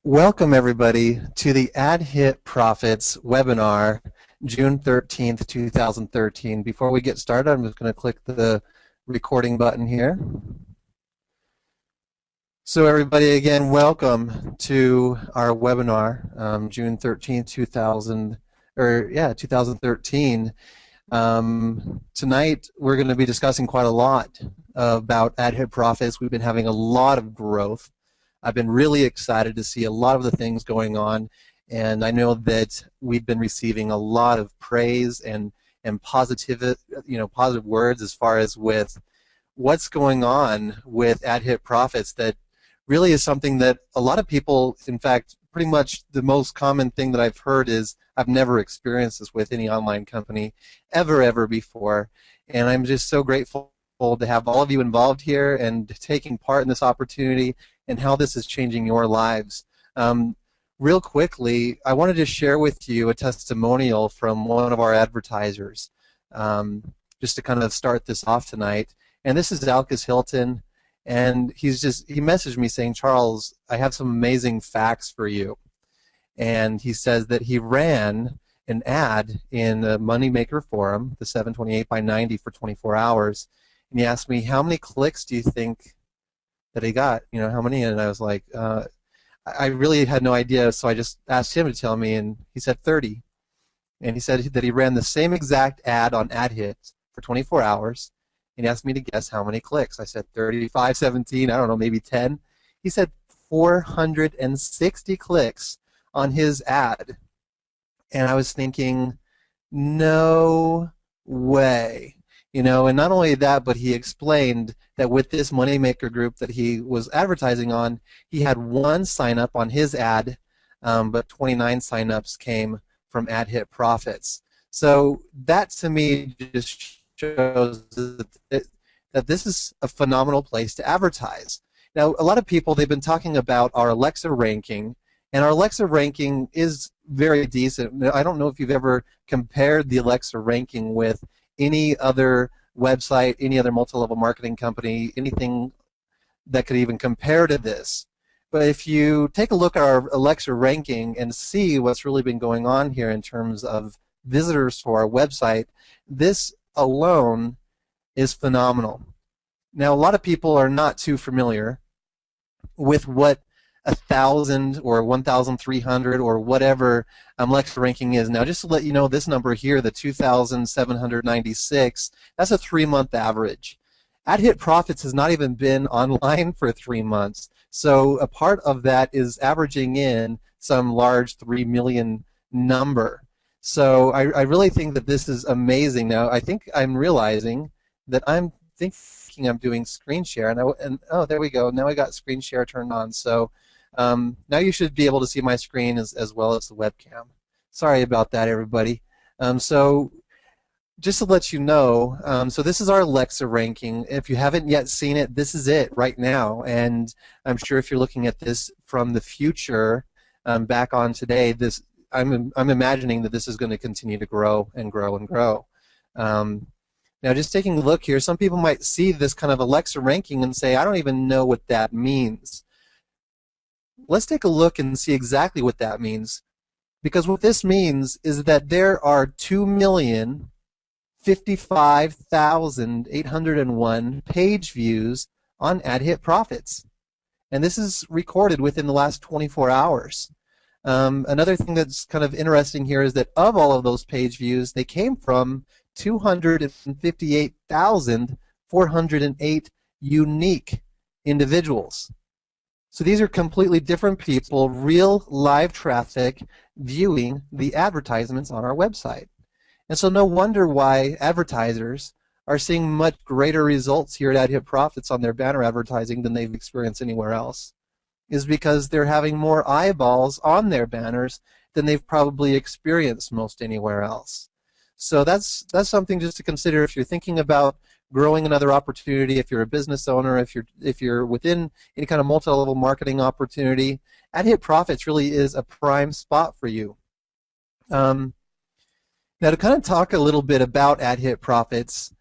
Welcome everybody to the AdHitProfits webinar, June 13th, 2013. Before we get started, I'm just going to click the recording button here. So everybody, again, welcome to our webinar, June 13th, 2013. Tonight we're going to be discussing quite a lot about AdHitProfits. We've been having a lot of growth. I've been really excited to see a lot of the things going on, and I know that we've been receiving a lot of praise and positive words as far as with what's going on with AdHitProfits. That really is something that a lot of people, in fact, pretty much the most common thing that I've heard is I've never experienced this with any online company ever before, and I'm just so grateful to have all of you involved here and taking part in this opportunity and how this is changing your lives. Real quickly, I wanted to share with you a testimonial from one of our advertisers, just to kind of start this off tonight. And this is Alcus Hilton, and he messaged me saying, "Charles, I have some amazing facts for you." And he says that he ran an ad in the Moneymaker forum, the 728 by 90 for 24 hours, and he asked me, "How many clicks do you think that he got? You know, how many?" And I was like, I really had no idea, so I just asked him to tell me, and he said 30. And he said that he ran the same exact ad on AdHit for 24 hours, and he asked me to guess how many clicks. I said 35, 17, I don't know, maybe 10. He said 460 clicks on his ad. And I was thinking, no way. You know, and not only that, but he explained that with this Moneymaker group that he was advertising on, he had one sign-up on his ad, but 29 sign-ups came from AdHitProfits. So that, to me, just shows that this is a phenomenal place to advertise. Now, a lot of people, they've been talking about our Alexa ranking, and our Alexa ranking is very decent. I don't know if you've ever compared the Alexa ranking with any other website, any other multi-level marketing company, anything that could even compare to this. But if you take a look at our Alexa ranking and see what's really been going on here in terms of visitors to our website, this alone is phenomenal. Now, a lot of people are not too familiar with what 1,000 or 1,300 or whatever Alexa ranking is. Now, just to let you know, this number here, the 2,796, that's a 3-month average. AdHitProfits has not even been online for 3 months, so a part of that is averaging in some large 3 million number. So I really think that this is amazing. Now, I think I'm realizing that I'm thinking I'm doing screen share, and oh, there we go. Now I got screen share turned on. So now you should be able to see my screen as well as the webcam. Sorry about that, everybody. So just to let you know, so this is our Alexa ranking. If you haven't yet seen it, this is it right now. And I'm sure if you're looking at this from the future back on today, I'm imagining that this is going to continue to grow and grow and grow. Now, just taking a look here, some people might see this kind of Alexa ranking and say, I don't even know what that means. Let's take a look and see exactly what that means. Because what this means is that there are 2,055,801 page views on AdHitProfits. And this is recorded within the last 24 hours. Another thing that's kind of interesting here is that of all of those page views, they came from 258,408 unique individuals. So these are completely different people, real live traffic, viewing the advertisements on our website. And so no wonder why advertisers are seeing much greater results here at AdHitProfits on their banner advertising than they've experienced anywhere else, is because they're having more eyeballs on their banners than they've probably experienced most anywhere else. So that's something just to consider if you're thinking about growing another opportunity, if you're a business owner, if you're within any kind of multi-level marketing opportunity. AdHitProfits really is a prime spot for you. Now, to kind of talk a little bit about AdHitProfits,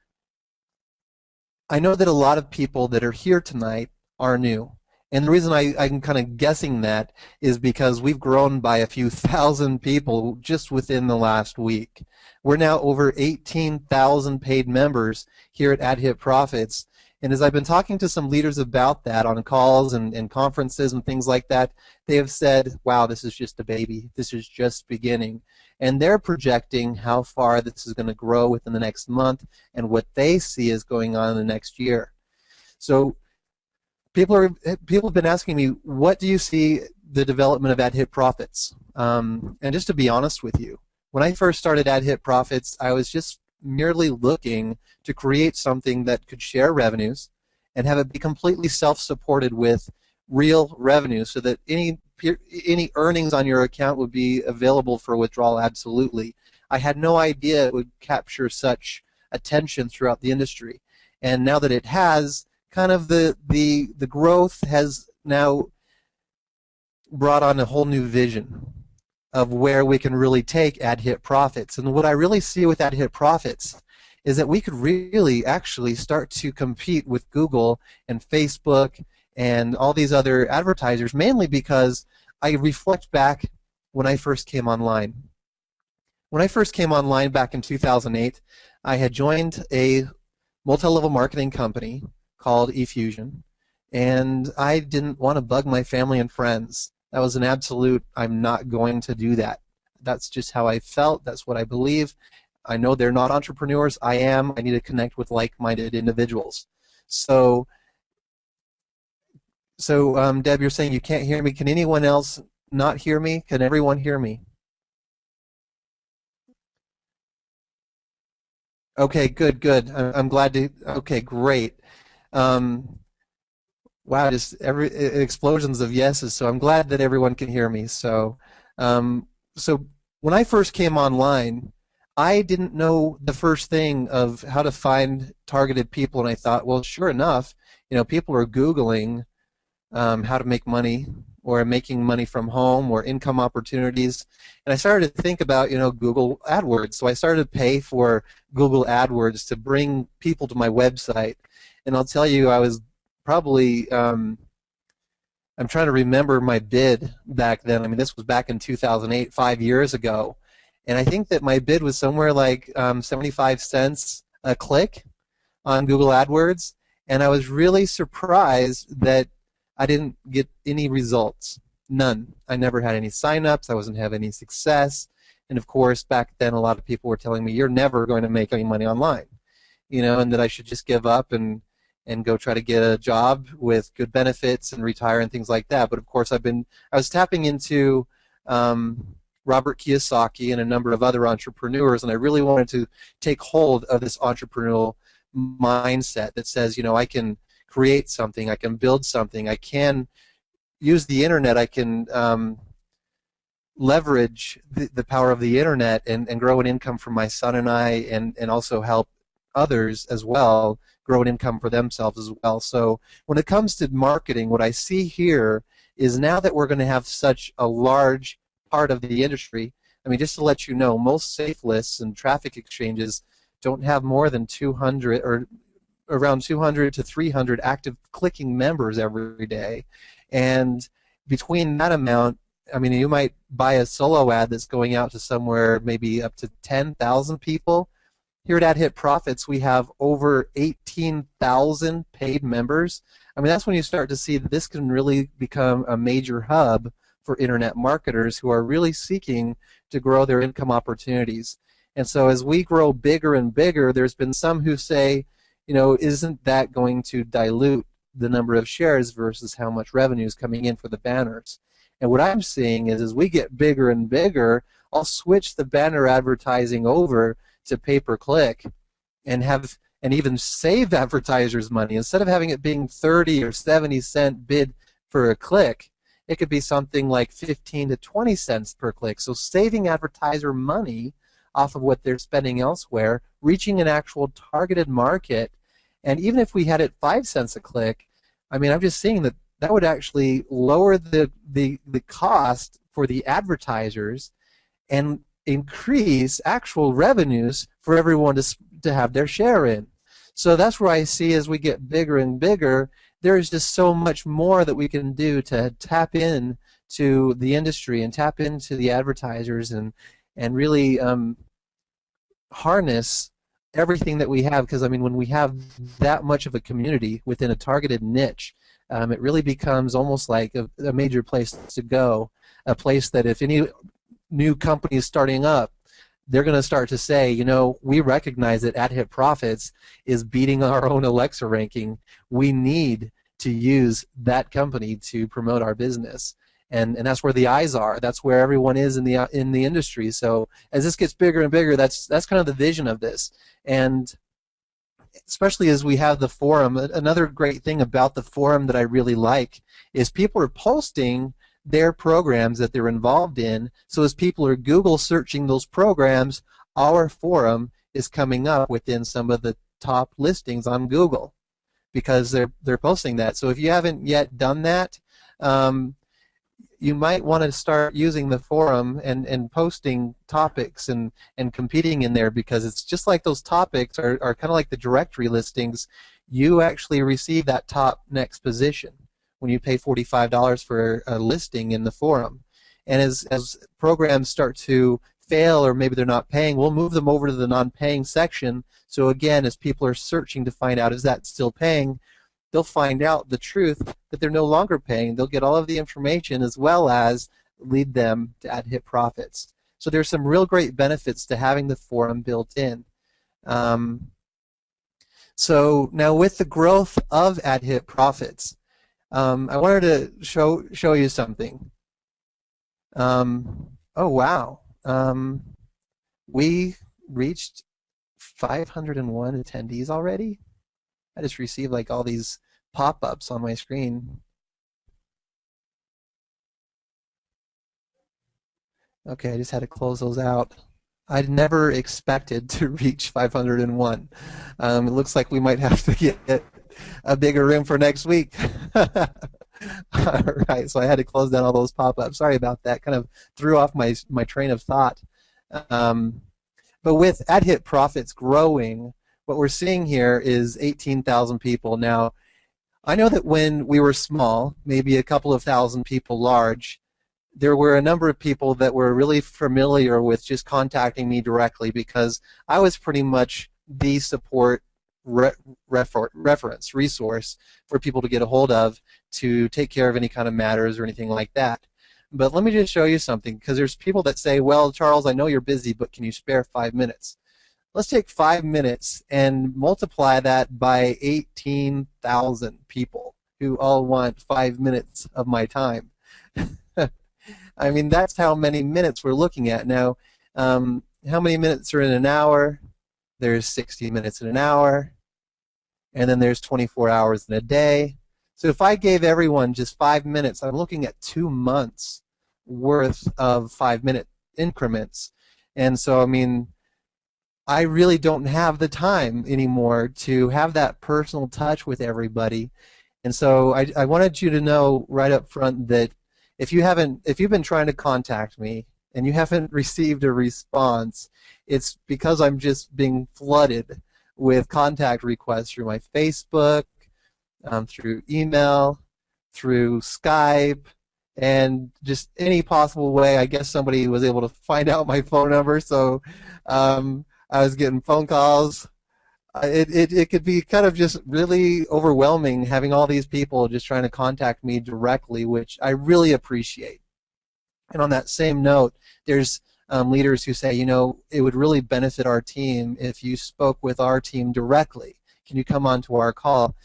I know that a lot of people that are here tonight are new. And the reason I'm kind of guessing that is because we've grown by a few thousand people just within the last week. We're now over 18,000 paid members here at AdHitProfits. And as I've been talking to some leaders about that on calls and conferences and things like that, they have said, wow, this is just a baby. This is just beginning. And they're projecting how far this is going to grow within the next month and what they see is going on in the next year. So people have been asking me, what do you see the development of AdHitProfits? And just to be honest with you, when I first started AdHitProfits, I was just merely looking to create something that could share revenues and have it be completely self-supported with real revenue so that any earnings on your account would be available for withdrawal absolutely. I had no idea it would capture such attention throughout the industry. And now that it has, kind of the growth has now brought on a whole new vision of where we can really take AdHitProfits. And what I really see with AdHitProfits is that we could really actually start to compete with Google and Facebook and all these other advertisers, mainly because I reflect back when I first came online. When I first came online back in 2008, I had joined a multi-level marketing company called eFusion, and I didn't want to bug my family and friends. That was an absolute, I'm not going to do that. That's just how I felt. That's what I believe. I know they're not entrepreneurs. I am. I need to connect with like-minded individuals. So Deb, you're saying you can't hear me. Can anyone else not hear me? Can everyone hear me? Okay, good, good. I'm glad to. Okay, great. Wow, just explosions of yeses. So I'm glad that everyone can hear me. So when I first came online, I didn't know the first thing of how to find targeted people, and I thought, well, sure enough, people are Googling how to make money or making money from home or income opportunities. And I started to think about, Google AdWords. So I started to pay for Google AdWords to bring people to my website. And I'll tell you, I was probably, I'm trying to remember my bid back then. I mean, this was back in 2008, 5 years ago. And I think that my bid was somewhere like 75 cents a click on Google AdWords. And I was really surprised that I didn't get any results. None. I never had any sign-ups. I wasn't having any success. And of course, back then, a lot of people were telling me, you're never going to make any money online, and that I should just give up and go try to get a job with good benefits and retire and things like that. But of course, I was tapping into Robert Kiyosaki and a number of other entrepreneurs, and I really wanted to take hold of this entrepreneurial mindset that says, I can create something, I can build something, I can use the internet, I can leverage the power of the internet and grow an income for my son and I, and also help others as well grow an income for themselves as well. So when it comes to marketing, what I see here is now that we're going to have such a large part of the industry, I mean, just to let you know, most safe lists and traffic exchanges don't have more than 200 or around 200 to 300 active clicking members every day. And between that amount, I mean, you might buy a solo ad that's going out to somewhere maybe up to 10,000 people. Here at AdHitProfits, we have over 18,000 paid members. I mean, that's when you start to see that this can really become a major hub for internet marketers who are really seeking to grow their income opportunities. And so as we grow bigger and bigger, there's been some who say, isn't that going to dilute the number of shares versus how much revenue is coming in for the banners? And what I'm seeing is as we get bigger and bigger, I'll switch the banner advertising over to pay-per-click and even save advertisers money. Instead of having it being 30 or 70 cent bid for a click, it could be something like 15 to 20 cents per click. So saving advertiser money off of what they're spending elsewhere, reaching an actual targeted market, and even if we had it 5 cents a click, I mean, I'm just seeing that that would actually lower the cost for the advertisers and increase actual revenues for everyone to have their share in. So that's where I see as we get bigger and bigger there is just so much more that we can do to tap in to the industry and tap into the advertisers and really harness everything that we have, because I mean, when we have that much of a community within a targeted niche, it really becomes almost like a major place to go, a place that if any new company is starting up, they're going to start to say, you know, we recognize that AdHitProfits is beating our own Alexa ranking. We need to use that company to promote our business. And that's where the eyes are. That's where everyone is in the industry. So as this gets bigger and bigger, that's kind of the vision of this. And especially as we have the forum, another great thing about the forum that I really like is people are posting their programs that they're involved in. So as people are Google searching those programs, our forum is coming up within some of the top listings on Google because they're posting that. So if you haven't yet done that, you might want to start using the forum and posting topics and competing in there, because it's just like those topics are kind of like the directory listings. You actually receive that top next position when you pay $45 for a listing in the forum. And as programs start to fail, or maybe they're not paying, we'll move them over to the non-paying section. So again, as people are searching to find out is that still paying, they'll find out the truth that they're no longer paying. They'll get all of the information as well as lead them to AdHitProfits. So there's some real great benefits to having the forum built in. So now with the growth of AdHitProfits, I wanted to show you something. Oh wow, we reached 501 attendees already. I just received like all these pop-ups on my screen. Okay, I just had to close those out. I'd never expected to reach 501. It looks like we might have to get a bigger room for next week. All right, so I had to close down all those pop-ups. Sorry about that. Kind of threw off my train of thought. But with AdHitProfits growing, what we're seeing here is 18,000 people. Now, I know that when we were small, maybe a couple of thousand people large, there were a number of people that were really familiar with just contacting me directly, because I was pretty much the support reference resource for people to get a hold of to take care of any kind of matters or anything like that. But let me just show you something, because there's people that say, well, Charles, I know you're busy, but can you spare 5 minutes? Let's take 5 minutes and multiply that by 18,000 people who all want 5 minutes of my time. I mean, that's how many minutes we're looking at. Now, how many minutes are in an hour? There's 60 minutes in an hour, and then there's 24 hours in a day. So if I gave everyone just 5 minutes, I'm looking at 2 months worth of 5-minute increments. And so, I mean, I really don't have the time anymore to have that personal touch with everybody. And so I wanted you to know right up front that if you've been trying to contact me and you haven't received a response, it's because I'm just being flooded with contact requests through my Facebook, through email, through Skype, and just any possible way. I guess somebody was able to find out my phone number, so I was getting phone calls. It could be kind of just really overwhelming having all these people just trying to contact me directly, which I really appreciate. And on that same note, there's leaders who say, you know, it would really benefit our team if you spoke with our team directly. Can you come on to our call?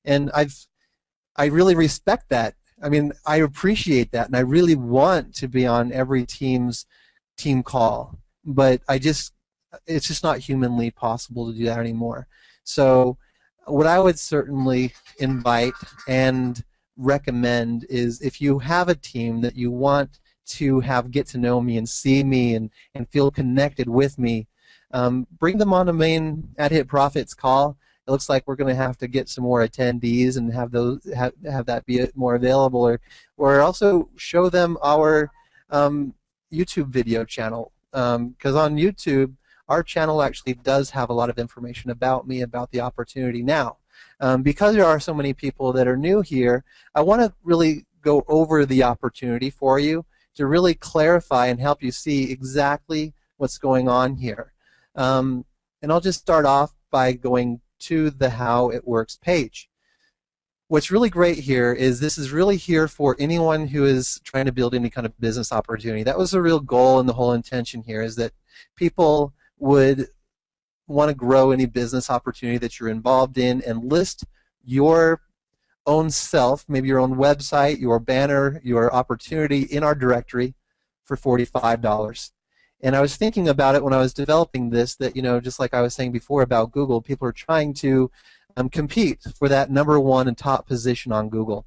And I really respect that. I mean, I appreciate that, and I really want to be on every team's team call, but it's just not humanly possible to do that anymore. So what I would certainly invite and recommend is, if you have a team that you want to get to know me and see me and feel connected with me, bring them on a main AdHitProfits call. It looks like we're going to have to get some more attendees and have that be more available, or also show them our YouTube video channel, because on YouTube our channel actually does have a lot of information about me, about the opportunity now. Because there are so many people that are new here, I want to really go over the opportunity for you to really clarify and help you see exactly what's going on here. And I'll just start off by going to the How It Works page. What's really great here is this is really here for anyone who is trying to build any kind of business opportunity. That was the real goal and the whole intention here, is that people would want to grow any business opportunity that you're involved in and list your own self, maybe your own website, your banner, your opportunity in our directory for $45. And I was thinking about it when I was developing this, that, you know, just like I was saying before about Google, people are trying to compete for that #1 and top position on Google.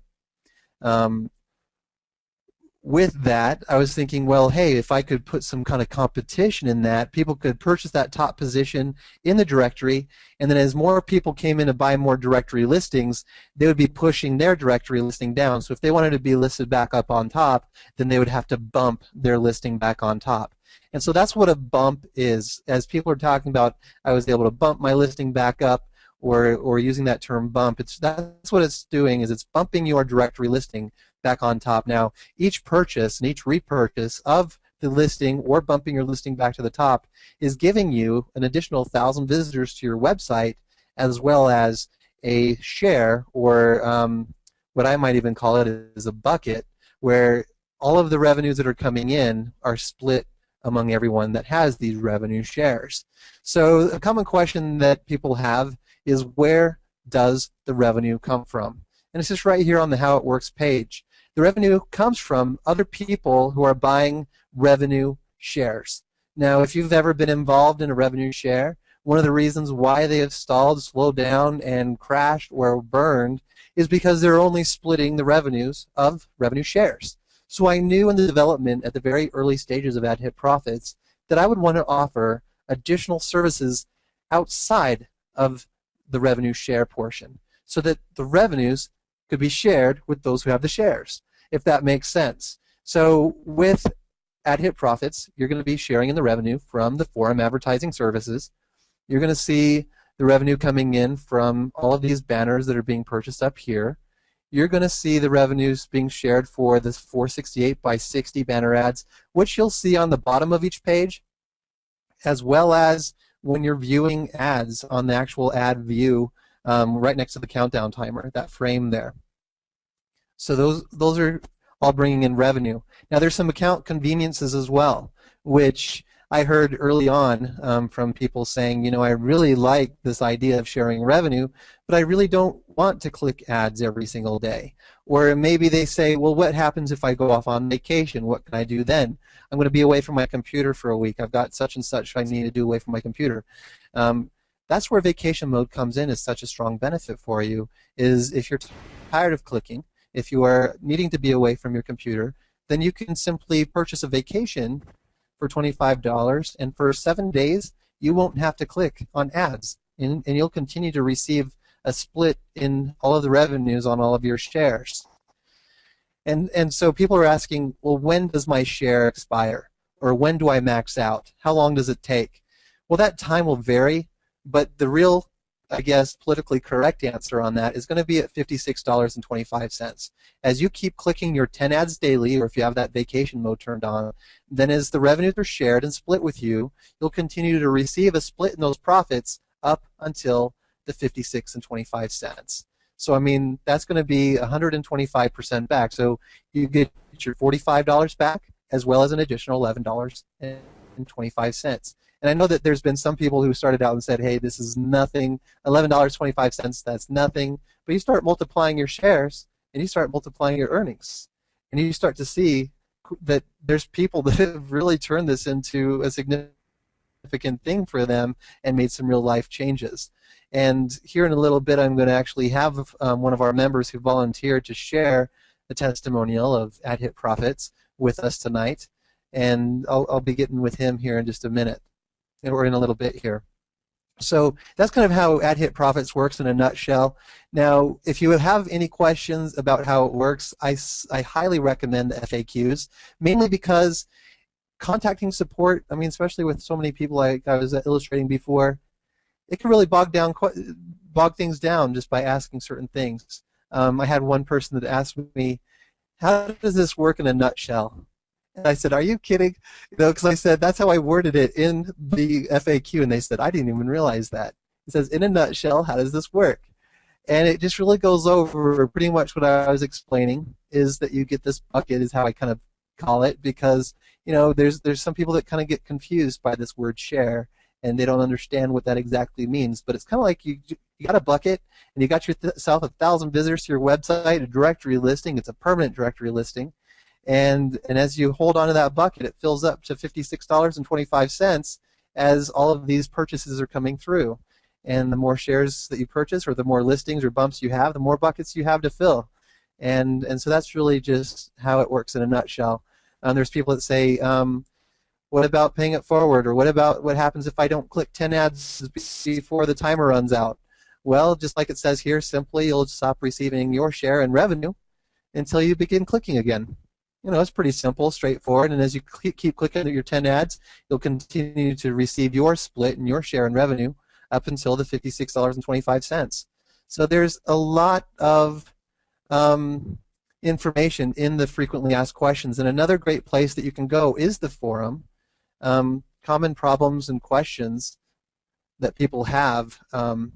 With that, I was thinking, well, hey, if I could put some kind of competition in that, people could purchase that top position in the directory, and then as more people came in to buy more directory listings, they would be pushing their directory listing down. So if they wanted to be listed back up on top, then they would have to bump their listing back on top. And so that's what a bump is. As people are talking about, I was able to bump my listing back up, or using that term bump, that's what it's doing, is it's bumping your directory listing back on top. Now, each purchase and each repurchase of the listing or bumping your listing back to the top is giving you an additional 1,000 visitors to your website, as well as a share, or what I might even call it is a bucket, where all of the revenues that are coming in are split among everyone that has these revenue shares. So a common question that people have is, where does the revenue come from? And it's just right here on the How It Works page. The revenue comes from other people who are buying revenue shares. Now, if you've ever been involved in a revenue share, one of the reasons why they have stalled, slowed down, and crashed or burned is because they're only splitting the revenues of revenue shares. So I knew in the development at the very early stages of AdHitProfits that I would want to offer additional services outside of the revenue share portion, so that the revenues could be shared with those who have the shares, if that makes sense. So with AdHitProfits, you're going to be sharing in the revenue from the forum advertising services. You're going to see the revenue coming in from all of these banners that are being purchased up here. You're going to see the revenues being shared for this 468 by 60 banner ads, which you'll see on the bottom of each page, as well as when you're viewing ads on the actual ad view, right next to the countdown timer, that frame there. So those are all bringing in revenue. Now there's some account conveniences as well, which I heard early on from people saying, you know, I really like this idea of sharing revenue, but I really don't want to click ads every single day. Or maybe they say, well, what happens if I go off on vacation? What can I do then? I'm going to be away from my computer for a week. I've got such and such I need to do away from my computer. That's where vacation mode comes in as such a strong benefit for you, is if you're tired of clicking, if you are needing to be away from your computer, then you can simply purchase a vacation for $25, and for 7 days you won't have to click on ads, and you'll continue to receive a split in all of the revenues on all of your shares. And so people are asking, well, when does my share expire? Or when do I max out? How long does it take? Well, that time will vary, but the real, I guess, politically correct answer on that is going to be at $56.25. As you keep clicking your 10 ads daily, or if you have that vacation mode turned on, then as the revenues are shared and split with you, you'll continue to receive a split in those profits up until the $56.25. So, I mean, that's going to be 125% back. So you get your $45 back, as well as an additional $11.25. And I know that there's been some people who started out and said, hey, this is nothing, $11.25, that's nothing. But you start multiplying your shares, and you start multiplying your earnings. And you start to see that there's people that have really turned this into a significant thing for them and made some real life changes. And here in a little bit, I'm going to actually have one of our members who volunteered to share the testimonial of AdHitProfits with us tonight. And I'll be getting with him here in just a minute, or in a little bit here. So that's kind of how AdHitProfits works in a nutshell. Now, if you have any questions about how it works, I highly recommend the FAQs, mainly because contacting support, I mean, especially with so many people like I was illustrating before, it can really bog things down just by asking certain things. I had one person that asked me, "How does this work in a nutshell?" And I said, "Are you kidding?" Because I said that's how I worded it in the FAQ, and they said, "I didn't even realize that." It says, "In a nutshell, how does this work?" And it just really goes over pretty much what I was explaining, is that you get this bucket, is how I kind of call it, because there's some people that kind of get confused by this word share, and they don't understand what that exactly means. But it's kind of like you got a bucket, and you got yourself 1,000 visitors to your website, a directory listing. It's a permanent directory listing. And as you hold on to that bucket, it fills up to $56.25 as all of these purchases are coming through. And the more shares that you purchase, or the more listings or bumps you have, the more buckets you have to fill. And so that's really just how it works in a nutshell. There's people that say, what about paying it forward? Or what happens if I don't click 10 ads before the timer runs out? Well, just like it says here, simply you'll stop receiving your share and revenue until you begin clicking again. It's pretty simple, straightforward, and as you keep clicking at your 10 ads, you'll continue to receive your split and your share and revenue up until the $56.25. So there's a lot of information in the frequently asked questions, and another great place that you can go is the forum. Common problems and questions that people have, and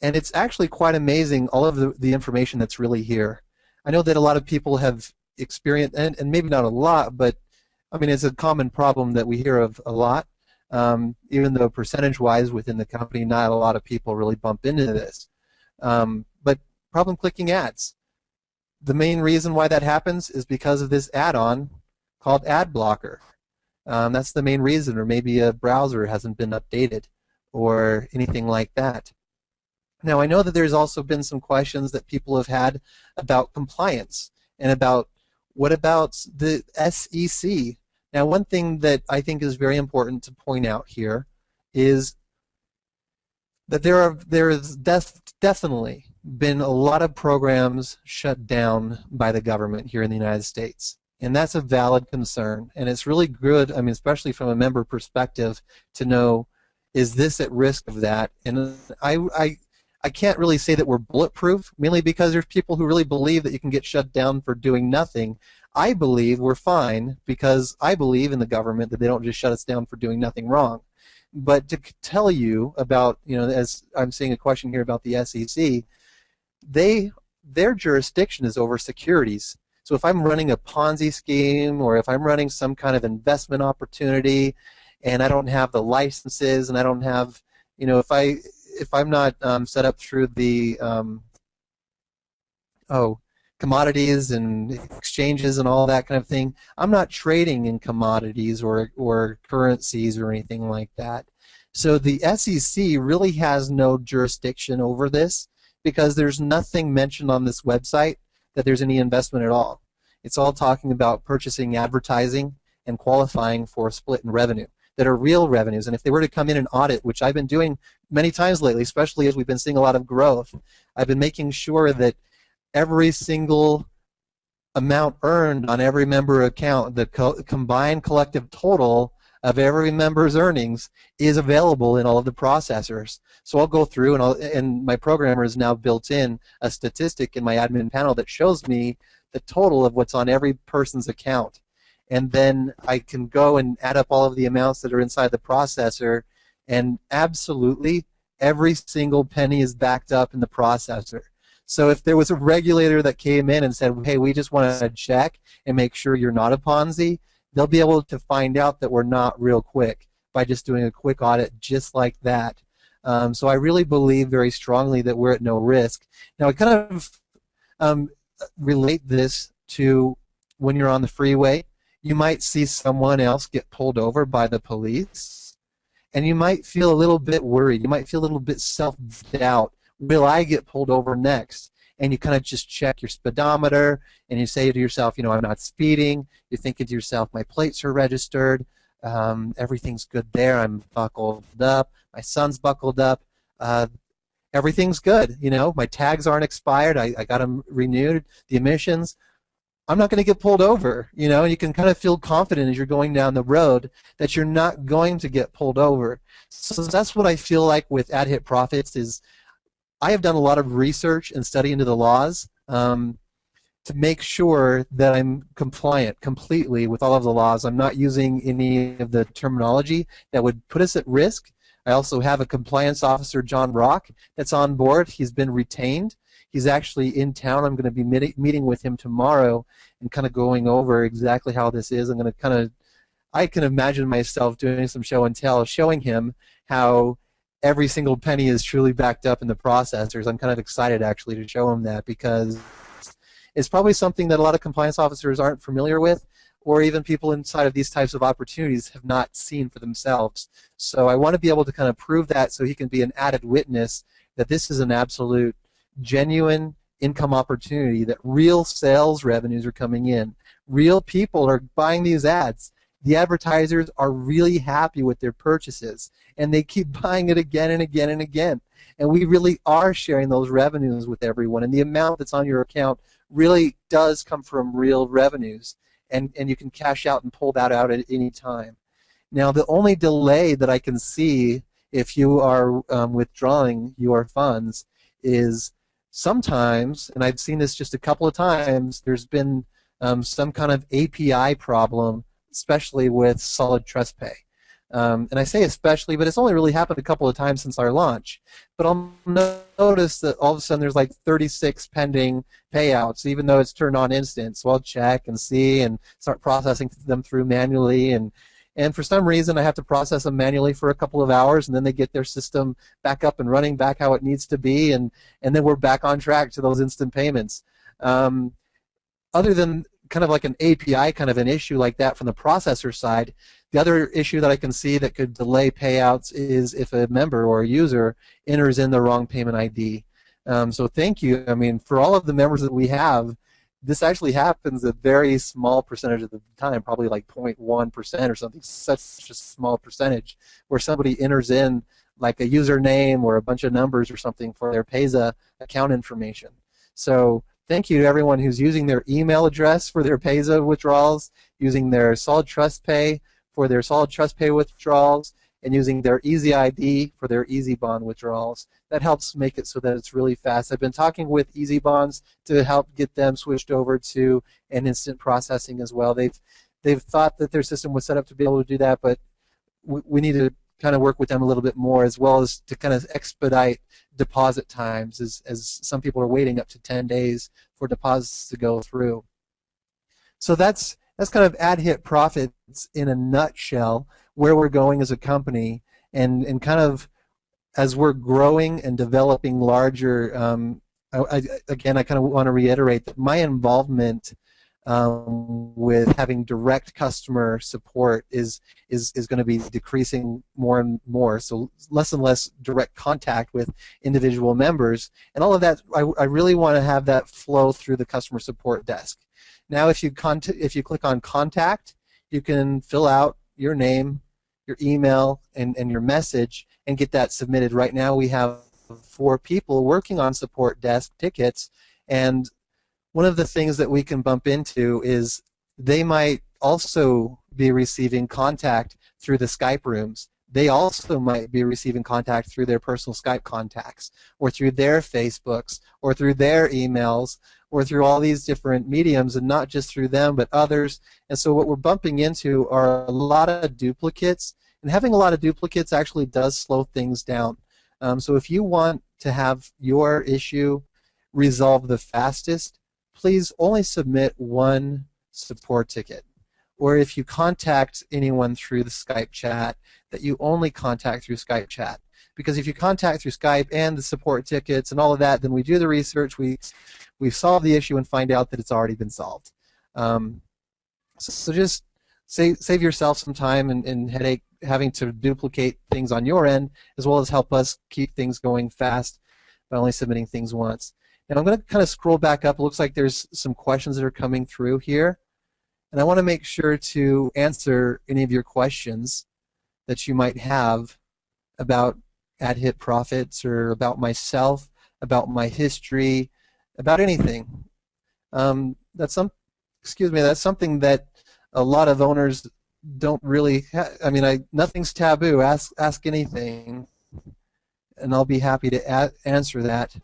it's actually quite amazing, all of the information that's really here. I know that a lot of people have experienced, and maybe not a lot, but I mean it's a common problem that we hear of a lot, even though percentage-wise within the company not a lot of people really bump into this. But problem clicking ads. The main reason why that happens is because of this add-on called Ad Blocker. That's the main reason, or maybe a browser hasn't been updated or anything like that. Now, I know that there's also been some questions that people have had about compliance and about what about the SEC. Now, one thing that I think is very important to point out here is that there has definitely been a lot of programs shut down by the government here in the United States. And that's a valid concern. And it's really good, I mean, especially from a member perspective, to know, is this at risk of that? And I can't really say that we're bulletproof, mainly because there's people who really believe that you can get shut down for doing nothing. I believe we're fine because I believe in the government that they don't just shut us down for doing nothing wrong. But to tell you about, as I'm seeing a question here about the SEC, their jurisdiction is over securities. So if I'm running a Ponzi scheme, or if I'm running some kind of investment opportunity, and I don't have the licenses, and I don't have, if I'm not set up through the commodities and exchanges and all that kind of thing, I'm not trading in commodities or currencies or anything like that. So the SEC really has no jurisdiction over this, because there's nothing mentioned on this website that there's any investment at all. It's all talking about purchasing advertising and qualifying for split in revenue that are real revenues. And if they were to come in and audit, which I've been doing many times lately, especially as we've been seeing a lot of growth, I've been making sure that every single amount earned on every member account, the combined collective total of every member's earnings, is available in all of the processors. So I'll go through, and my programmer has now built in a statistic in my admin panel that shows me the total of what's on every person's account. And then I can go and add up all of the amounts that are inside the processor, and absolutely every single penny is backed up in the processor. So if there was a regulator that came in and said, hey, we just want to check and make sure you're not a Ponzi, they'll be able to find out that we're not real quick by just doing a quick audit just like that. So I really believe very strongly that we're at no risk. Now I kind of relate this to when you're on the freeway. You might see someone else get pulled over by the police, and you might feel a little bit worried. You might feel a little bit self-doubt. Will I get pulled over next? And you kind of just check your speedometer, and you say to yourself, I'm not speeding. You're thinking to yourself, my plates are registered. Everything's good there. I'm buckled up. My son's buckled up. Everything's good. My tags aren't expired. I got them renewed. The emissions. I'm not going to get pulled over. You know, you can kind of feel confident as you're going down the road that you're not going to get pulled over. So that's what I feel like with AdHitProfits is I have done a lot of research and study into the laws to make sure that I'm compliant completely with all of the laws. I'm not using any of the terminology that would put us at risk. I also have a compliance officer, John Rock, that's on board. He's been retained. He's actually in town. I'm going to be meeting with him tomorrow and kind of going over exactly how this is. I'm going to kind of, I can imagine myself doing some show and tell, showing him how every single penny is truly backed up in the processors. I'm kind of excited actually to show him that because it's probably something that a lot of compliance officers aren't familiar with, or even people inside of these types of opportunities have not seen for themselves. So I want to be able to kind of prove that so he can be an added witness that this is an absolute genuine income opportunity, that real sales revenues are coming in. Real people are buying these ads. The advertisers are really happy with their purchases, and they keep buying it again and again and again. And we really are sharing those revenues with everyone, and the amount that's on your account really does come from real revenues, and you can cash out and pull that out at any time. Now, the only delay that I can see if you are withdrawing your funds is sometimes, and I've seen this just a couple of times, there's been some kind of API problem, especially with Solid Trust Pay. And I say especially, but it's only really happened a couple of times since our launch. But I'll notice that all of a sudden there's like 36 pending payouts, even though it's turned on instant. So I'll check and see and start processing them through manually. And for some reason, I have to process them manually for a couple of hours, and then they get their system back up and running, back how it needs to be, and then we're back on track to those instant payments. Other than kind of like an API kind of an issue like that from the processor side, the other issue that I can see that could delay payouts is if a member or a user enters in the wrong payment ID. So thank you. I mean, for all of the members that we have, this actually happens a very small percentage of the time, probably like 0.1% or something, such a small percentage, where somebody enters in like a username or a bunch of numbers or something for their Payza account information. So thank you to everyone who's using their email address for their Payza withdrawals, using their Solid Trust Pay for their Solid Trust Pay withdrawals, and using their Easy ID for their Easy Bond withdrawals. That helps make it so that it's really fast. I've been talking with Easy Bonds to help get them switched over to an instant processing as well. They've thought that their system was set up to be able to do that, but we need to kind of work with them a little bit more, as well as to kind of expedite deposit times, as some people are waiting up to 10 days for deposits to go through. So that's kind of AdHitProfits in a nutshell, where we're going as a company, and kind of as we're growing and developing larger. Again, I kind of want to reiterate that my involvement with having direct customer support is going to be decreasing more and more. So less and less direct contact with individual members, and all of that. I really want to have that flow through the customer support desk. Now, if you click on contact, you can fill out your name, your email, and your message, and get that submitted. Right now, we have 4 people working on support desk tickets, and one of the things that we can bump into is they might also be receiving contact through the Skype rooms. They also might be receiving contact through their personal Skype contacts, or through their Facebooks, or through their emails, or through all these different mediums, and not just through them, but others. And so what we're bumping into are a lot of duplicates, and having a lot of duplicates actually does slow things down. So if you want to have your issue resolved the fastest, please only submit one support ticket. Or if you contact anyone through the Skype chat, that you only contact through Skype chat. Because if you contact through Skype and the support tickets and all of that, then we do the research, we solve the issue and find out that it's already been solved. So just save yourself some time and headache having to duplicate things on your end, as well as help us keep things going fast by only submitting things once. And I'm going to kind of scroll back up. It looks like there's some questions that are coming through here. And I want to make sure to answer any of your questions that you might have about AdHitProfits, or about myself, about my history, about anything. That's excuse me, that's something that a lot of owners don't really. I mean, nothing's taboo. Ask anything, and I'll be happy to answer that.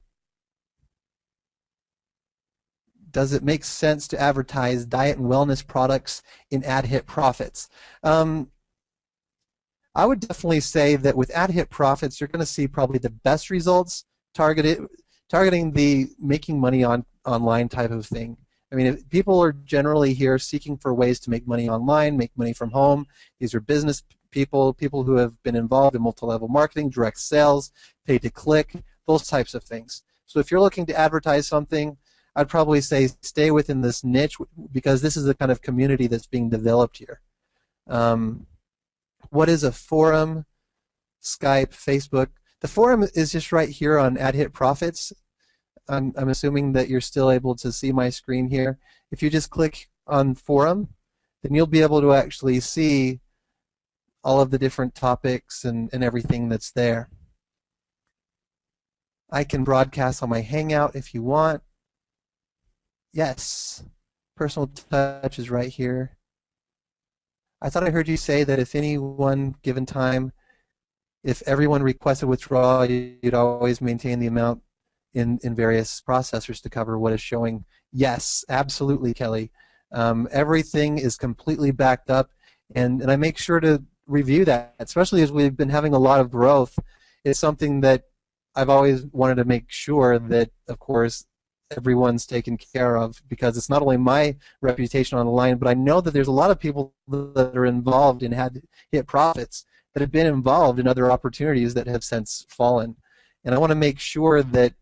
Does it make sense to advertise diet and wellness products in AdHitProfits? I would definitely say that with AdHitProfits, you're going to see probably the best results targeting the making money online type of thing. I mean, if people are generally here seeking for ways to make money online, make money from home. These are business people who have been involved in multi-level marketing, direct sales, pay-to-click, those types of things. So if you're looking to advertise something, I'd probably say stay within this niche because this is the kind of community that's being developed here. What is a forum? Skype, Facebook. The forum is just right here on AdHitProfits. I'm assuming that you're still able to see my screen here. If you just click on forum, then you'll be able to actually see all of the different topics and everything that's there. I can broadcast on my Hangout if you want. Yes, personal touch is right here. I thought I heard you say that if any one given time, if everyone requested withdrawal, you'd always maintain the amount in various processors to cover what is showing. Yes, absolutely, Kelly. Everything is completely backed up, and I make sure to review that, especially as we've been having a lot of growth. It's something that I've always wanted to make sure that, of course, everyone's taken care of, because it's not only my reputation on the line, but I know that there's a lot of people that are involved in AdHitProfits that have been involved in other opportunities that have since fallen. And I want to make sure that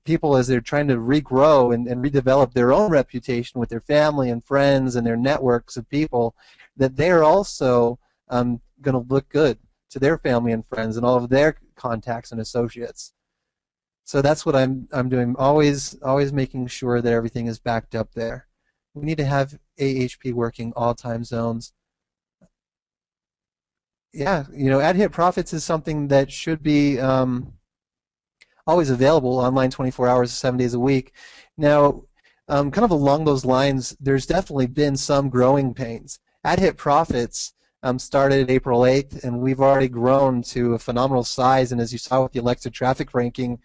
people, as they're trying to regrow and redevelop their own reputation with their family and friends and their networks of people, that they're also going to look good to their family and friends and all of their contacts and associates. So that's what I'm doing, always making sure that everything is backed up there. We need to have AHP working all time zones. Yeah, you know, AdHitProfits is something that should be always available online 24 hours, 7 days a week. Now, kind of along those lines, there's definitely been some growing pains. AdHitProfits started April 8th, and we've already grown to a phenomenal size, and as you saw with the Alexa traffic ranking,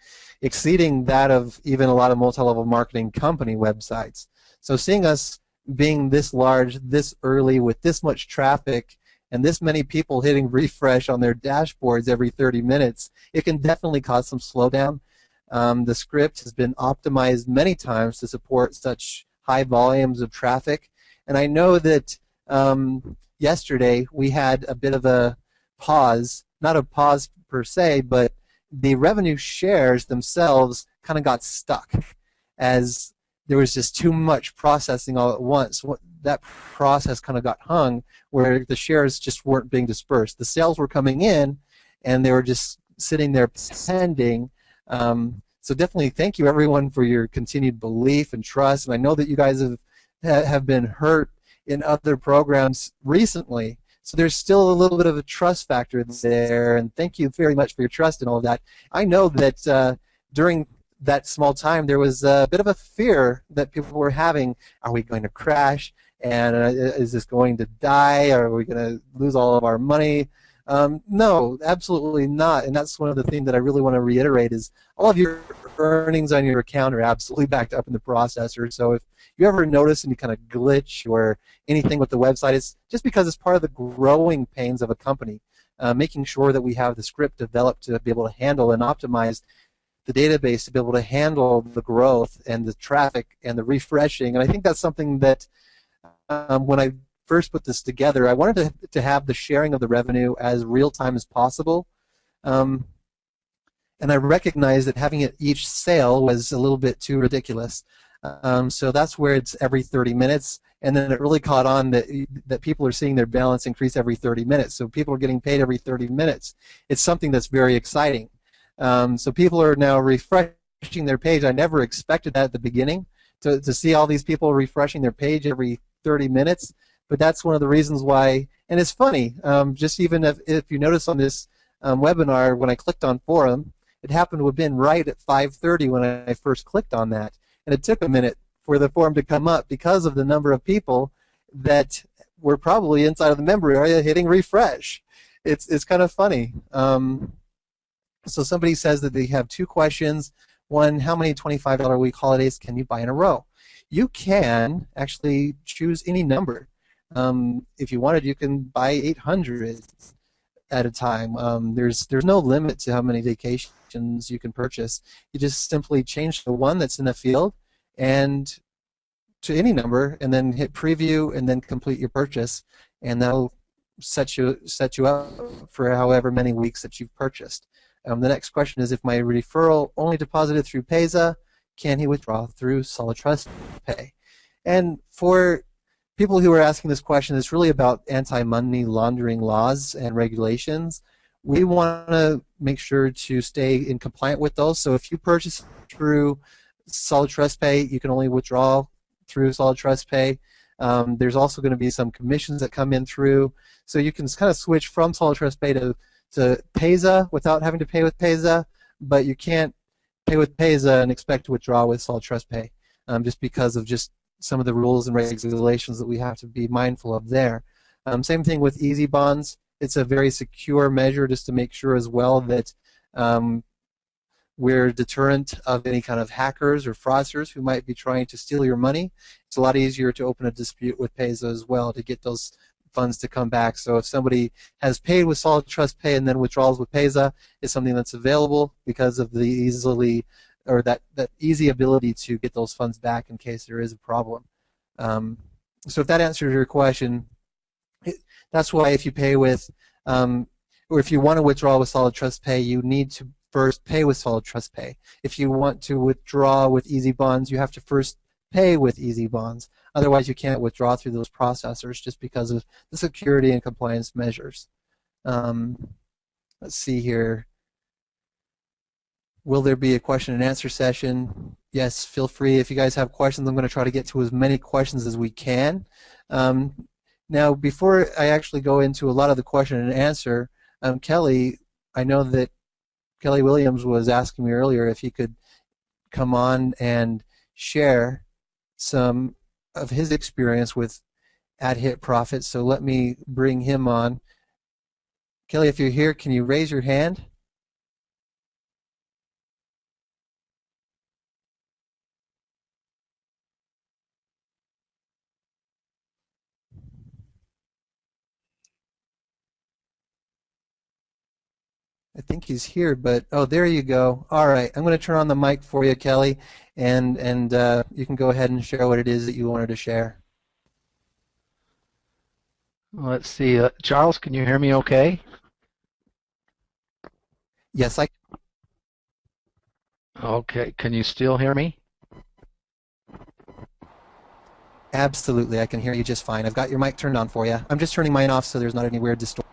exceeding that of even a lot of multi-level marketing company websites. So seeing us being this large, this early, with this much traffic, and this many people hitting refresh on their dashboards every 30 minutes, it can definitely cause some slowdown. The script has been optimized many times to support such high volumes of traffic, and I know that yesterday we had a bit of a pause, not a pause per se, but the revenue shares themselves kind of got stuck as there was just too much processing all at once. That process kind of got hung where the shares just weren't being dispersed. The sales were coming in and they were just sitting there pending. So definitely thank you everyone for your continued belief and trust. And I know that you guys have been hurt in other programs recently. So there's still a little bit of a trust factor there, and thank you very much for your trust and all of that. I know that during that small time there was a bit of a fear that people were having. Are we going to crash? And is this going to die? Are we going to lose all of our money? No, absolutely not. And that's one of the things that I really want to reiterate is all of your earnings on your account are absolutely backed up in the processor. So if you ever notice any kind of glitch or anything with the website, it's just because it's part of the growing pains of a company, making sure that we have the script developed to be able to handle and optimize the database to be able to handle the growth and the traffic and the refreshing. And I think that's something that when I first put this together, I wanted to have the sharing of the revenue as real-time as possible. And I recognized that having it each sale was a little bit too ridiculous. So that's where it's every 30 minutes. And then it really caught on that people are seeing their balance increase every 30 minutes. So people are getting paid every 30 minutes. It's something that's very exciting. So people are now refreshing their page. I never expected that at the beginning, to see all these people refreshing their page every 30 minutes. But that's one of the reasons why, and it's funny, just even if you notice on this webinar, when I clicked on forum, it happened to have been right at 5:30 when I first clicked on that. And it took a minute for the form to come up because of the number of people that were probably inside of the member area hitting refresh. It's kind of funny. So somebody says that they have two questions. One, how many $25 a week holidays can you buy in a row? You can actually choose any number. If you wanted, you can buy 800 at a time. There's no limit to how many vacations you can purchase. You just simply change the one that's in the field and to any number, and then hit preview, and then complete your purchase, and that'll set you up for however many weeks that you've purchased. The next question is, if my referral only deposited through Payza, can he withdraw through Solid Trust Pay? And for people who are asking this question, it's really about anti-money laundering laws and regulations. We want to make sure to stay in compliant with those. So if you purchase through Solid Trust Pay, you can only withdraw through Solid Trust Pay. There's also going to be some commissions that come in through, so you can kind of switch from Solid Trust Pay to Payza without having to pay with Payza, but you can't pay with Payza and expect to withdraw with Solid Trust Pay, just because of just some of the rules and regulations that we have to be mindful of there. Same thing with Easy Bonds. It's a very secure measure just to make sure as well that we're deterrent of any kind of hackers or fraudsters who might be trying to steal your money. It's a lot easier to open a dispute with Payza as well to get those funds to come back. So if somebody has paid with Solid Trust Pay and then withdrawals with Payza, it's something that's available because of the that easy ability to get those funds back in case there is a problem. So if that answers your question, that's why if you pay with, or if you want to withdraw with Solid Trust Pay, you need to first pay with Solid Trust Pay. If you want to withdraw with Easy Bonds, you have to first pay with Easy Bonds. Otherwise, you can't withdraw through those processors just because of the security and compliance measures. Let's see here. Will there be a question and answer session? Yes, feel free. If you guys have questions, I'm going to try to get to as many questions as we can. Now, before I actually go into a lot of the question and answer, Kelly, I know that Kelly Williams was asking me earlier if he could come on and share some of his experience with AdHitProfits. So let me bring him on. Kelly, if you're here, can you raise your hand? I think he's here, but oh, there you go. All right, I'm going to turn on the mic for you, Kelly, and you can go ahead and share what it is that you wanted to share. Let's see. Charles, can you hear me okay? Yes, I. Okay. Can you still hear me? Absolutely, I can hear you just fine. I've got your mic turned on for you. I'm just turning mine off so there's not any weird distortion.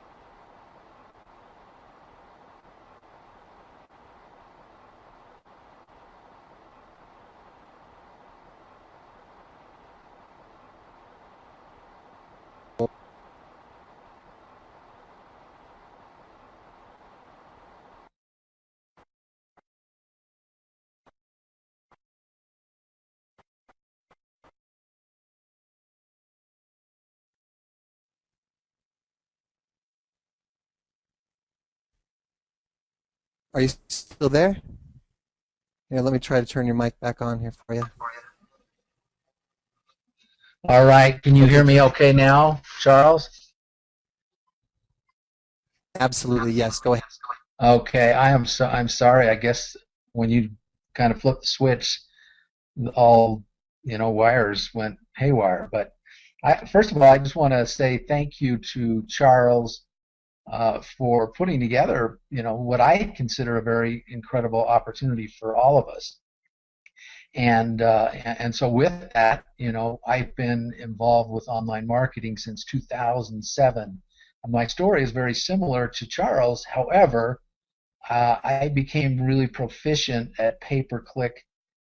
Are you still there? Here, let me try to turn your mic back on here for you. All right. Can you hear me okay now, Charles? Absolutely, yes. Go ahead. Okay. I'm sorry. I guess when you kind of flipped the switch, all wires went haywire. But first of all, I just want to say thank you to Charles for putting together, what I consider a very incredible opportunity for all of us. And so with that, I've been involved with online marketing since 2007. My story is very similar to Charles. However, I became really proficient at pay-per-click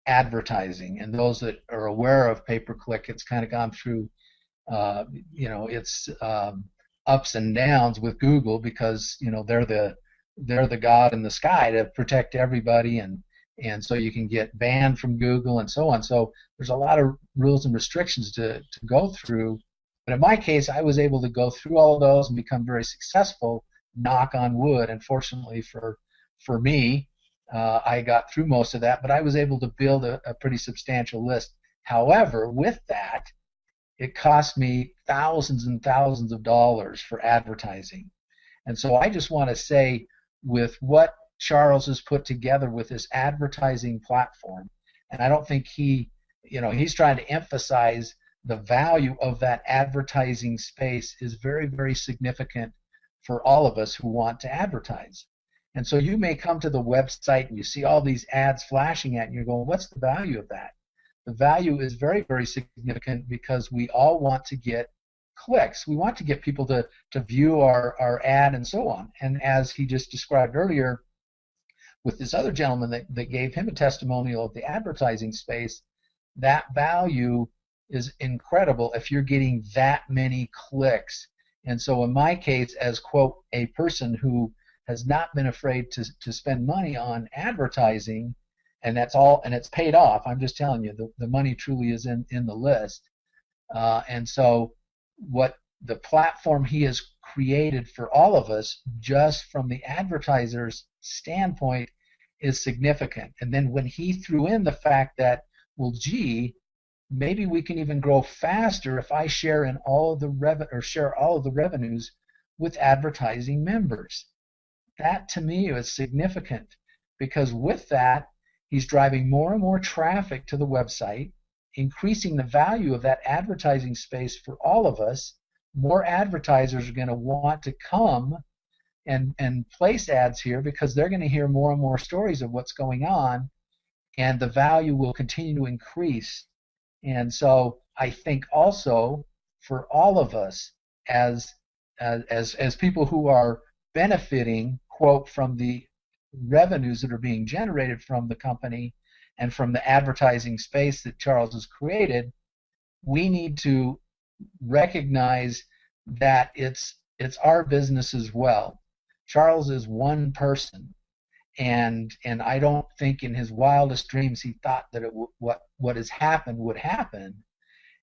advertising. And those that are aware of pay-per-click, it's kind of gone through, its ups and downs with Google because they're the god in the sky to protect everybody, and and so you can get banned from Google and so on. So there's a lot of rules and restrictions to go through. But in my case, I was able to go through all of those and become very successful, knock on wood. And fortunately for me, I got through most of that, but I was able to build a pretty substantial list. However, with that, it cost me thousands and thousands of dollars for advertising. And so I just want to say, with what Charles has put together with this advertising platform, and I don't think he's trying to emphasize the value of that advertising space is very, very significant for all of us who want to advertise. And so you may come to the website and you see all these ads flashing at you, and you're going, what's the value of that? The value is very, very significant because we all want to get clicks. We want to get people to view our ad and so on. And as he just described earlier with this other gentleman that gave him a testimonial of the advertising space, that value is incredible if you're getting that many clicks. And so in my case, as, quote, a person who has not been afraid to spend money on advertising, and that's all, and it's paid off. I'm just telling you, the money truly is in the list. And so what the platform he has created for all of us, just from the advertiser's standpoint, is significant. And then when he threw in the fact that, well, gee, maybe we can even grow faster if I share in all of the share all of the revenues with advertising members. That to me is significant, because with that, he's driving more and more traffic to the website, increasing the value of that advertising space for all of us. More advertisers are going to want to come and place ads here because they're going to hear more and more stories of what's going on, and the value will continue to increase. And so I think also for all of us as people who are benefiting, quote, from the revenues that are being generated from the company and from the advertising space that Charles has created, we need to recognize that it's our business as well. Charles is one person, and I don't think in his wildest dreams he thought that what has happened would happen.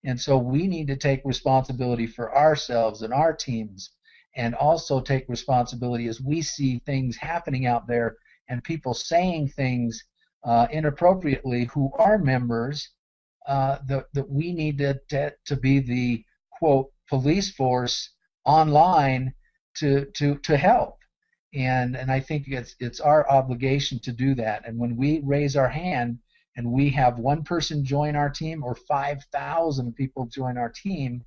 And so we need to take responsibility for ourselves and our teams, and also take responsibility as we see things happening out there and people saying things inappropriately who are members, that we need to be the, quote, police force online to help. And I think it's our obligation to do that. And when we raise our hand and we have one person join our team or 5,000 people join our team,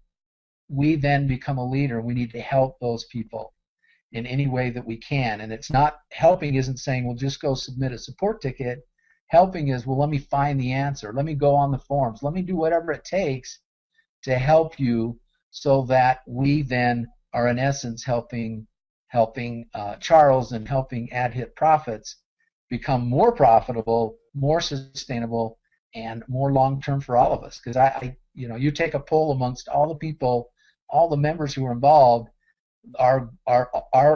we then become a leader. We need to help those people in any way that we can. And it's not, helping isn't saying, well, just go submit a support ticket. Helping is, well, let me find the answer. Let me go on the forums. Let me do whatever it takes to help you, so that we then are in essence helping Charles and helping AdHitProfits become more profitable, more sustainable, and more long-term for all of us. Because you take a poll amongst all the people, all the members who are involved, our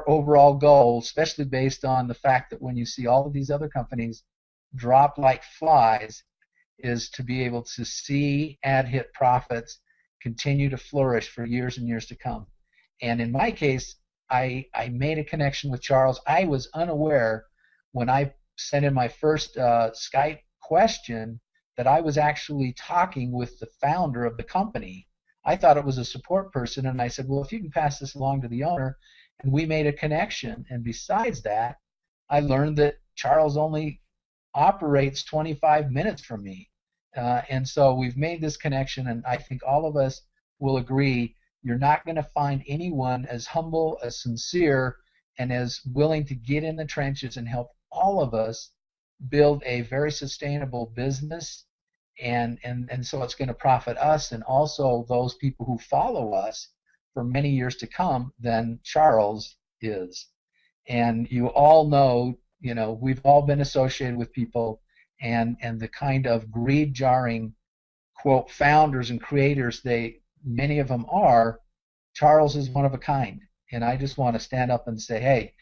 overall goal, especially based on the fact that when you see all of these other companies drop like flies, is to be able to see AdHitProfits continue to flourish for years and years to come. And in my case, I made a connection with Charles. I was unaware when I sent in my first Skype question that I was actually talking with the founder of the company. I thought it was a support person, and I said, well, if you can pass this along to the owner, and we made a connection. And besides that, I learned that Charles only operates 25 minutes from me. And so we've made this connection, and I think all of us will agree you're not going to find anyone as humble, as sincere, and as willing to get in the trenches and help all of us build a very sustainable business, and so it's going to profit us and also those people who follow us for many years to come than Charles is. And you all know, we've all been associated with people, and the kind of greed-jarring, quote, founders and creators many of them are. Charles is one of a kind, and I just want to stand up and say, hey,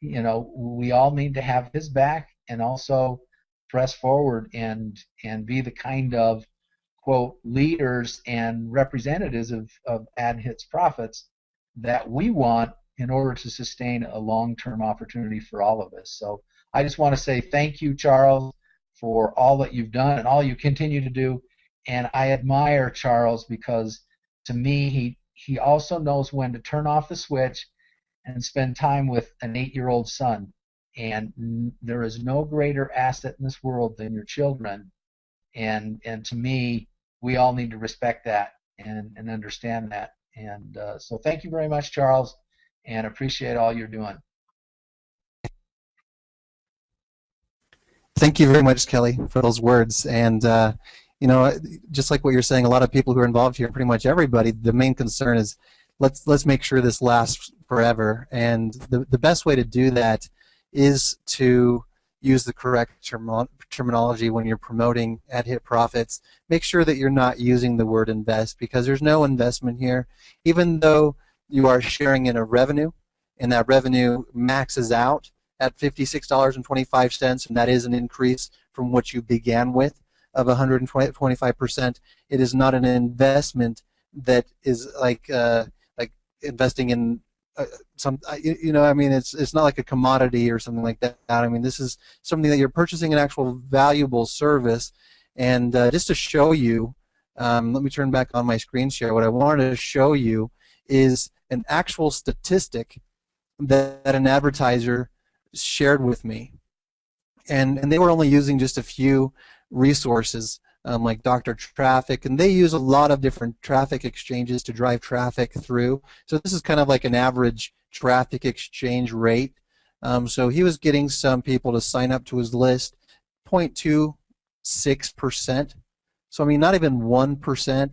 we all need to have his back, and also press forward and be the kind of quote leaders and representatives of AdHitProfits that we want in order to sustain a long-term opportunity for all of us. So I just want to say thank you, Charles, for all that you've done and all you continue to do. And I admire Charles because to me he also knows when to turn off the switch and spend time with an 8-year-old son. And there is no greater asset in this world than your children. And to me, we all need to respect that and understand that. And so thank you very much, Charles, and appreciate all you're doing. Thank you very much, Kelly, for those words. And you know, just like what you're saying, a lot of people who are involved here, pretty much everybody, the main concern is let's make sure this lasts forever. And the best way to do that is to use the correct terminology when you're promoting AdHitProfits. Make sure that you're not using the word invest, because there's no investment here. Even though you are sharing in a revenue, and that revenue maxes out at $56.25, and that is an increase from what you began with of 125%. It is not an investment that is like investing in you know, I mean, it's not like a commodity or something like that. I mean, this is something that you're purchasing an actual valuable service. And just to show you, let me turn back on my screen share. What I wanted to show you is an actual statistic that an advertiser shared with me. And they were only using just a few resources like Dr. Traffic, and they use a lot of different traffic exchanges to drive traffic through. So this is kind of like an average traffic exchange rate. So he was getting some people to sign up to his list, 0.26%. So I mean, not even 1%.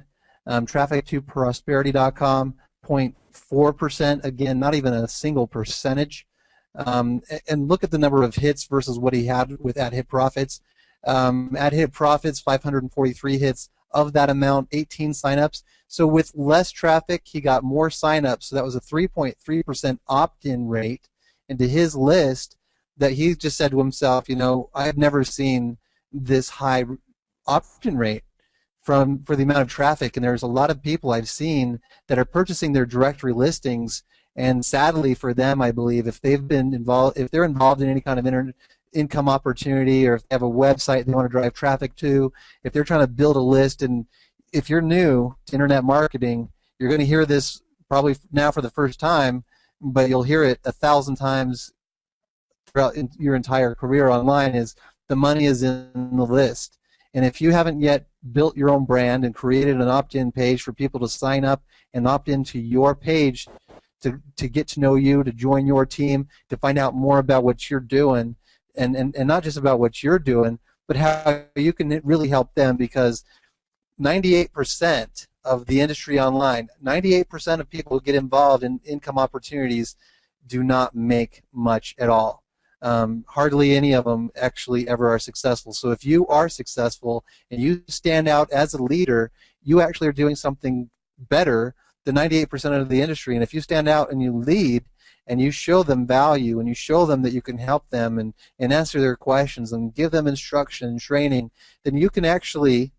Traffic to prosperity.com, 0.4%. Again, not even a single percentage. And look at the number of hits versus what he had with AdHitProfits. AdHitProfits, 543 hits. Of that amount, 18 signups. So with less traffic, he got more signups. So that was a 3.3% opt-in rate into his list that he just said to himself, you know, I've never seen this high opt-in rate for the amount of traffic. And there's a lot of people I've seen that are purchasing their directory listings. And sadly for them, I believe, if they're involved in any kind of income opportunity, or if they have a website they want to drive traffic to, if they're trying to build a list, and if you're new to internet marketing, you're going to hear this probably now for the first time, but you'll hear it 1,000 times throughout your entire career online, is the money is in the list. And if you haven't yet built your own brand and created an opt-in page for people to sign up and opt into your page to get to know you, to join your team, to find out more about what you're doing, and not just about what you're doing, but how you can really help them, because 98% of the industry online, 98% of people who get involved in income opportunities do not make much at all. Hardly any of them actually ever are successful. So if you are successful and you stand out as a leader, you actually are doing something better than 98% of the industry. And if you stand out and you lead, and you show them value, and you show them that you can help them and answer their questions and give them instruction and training, then you can actually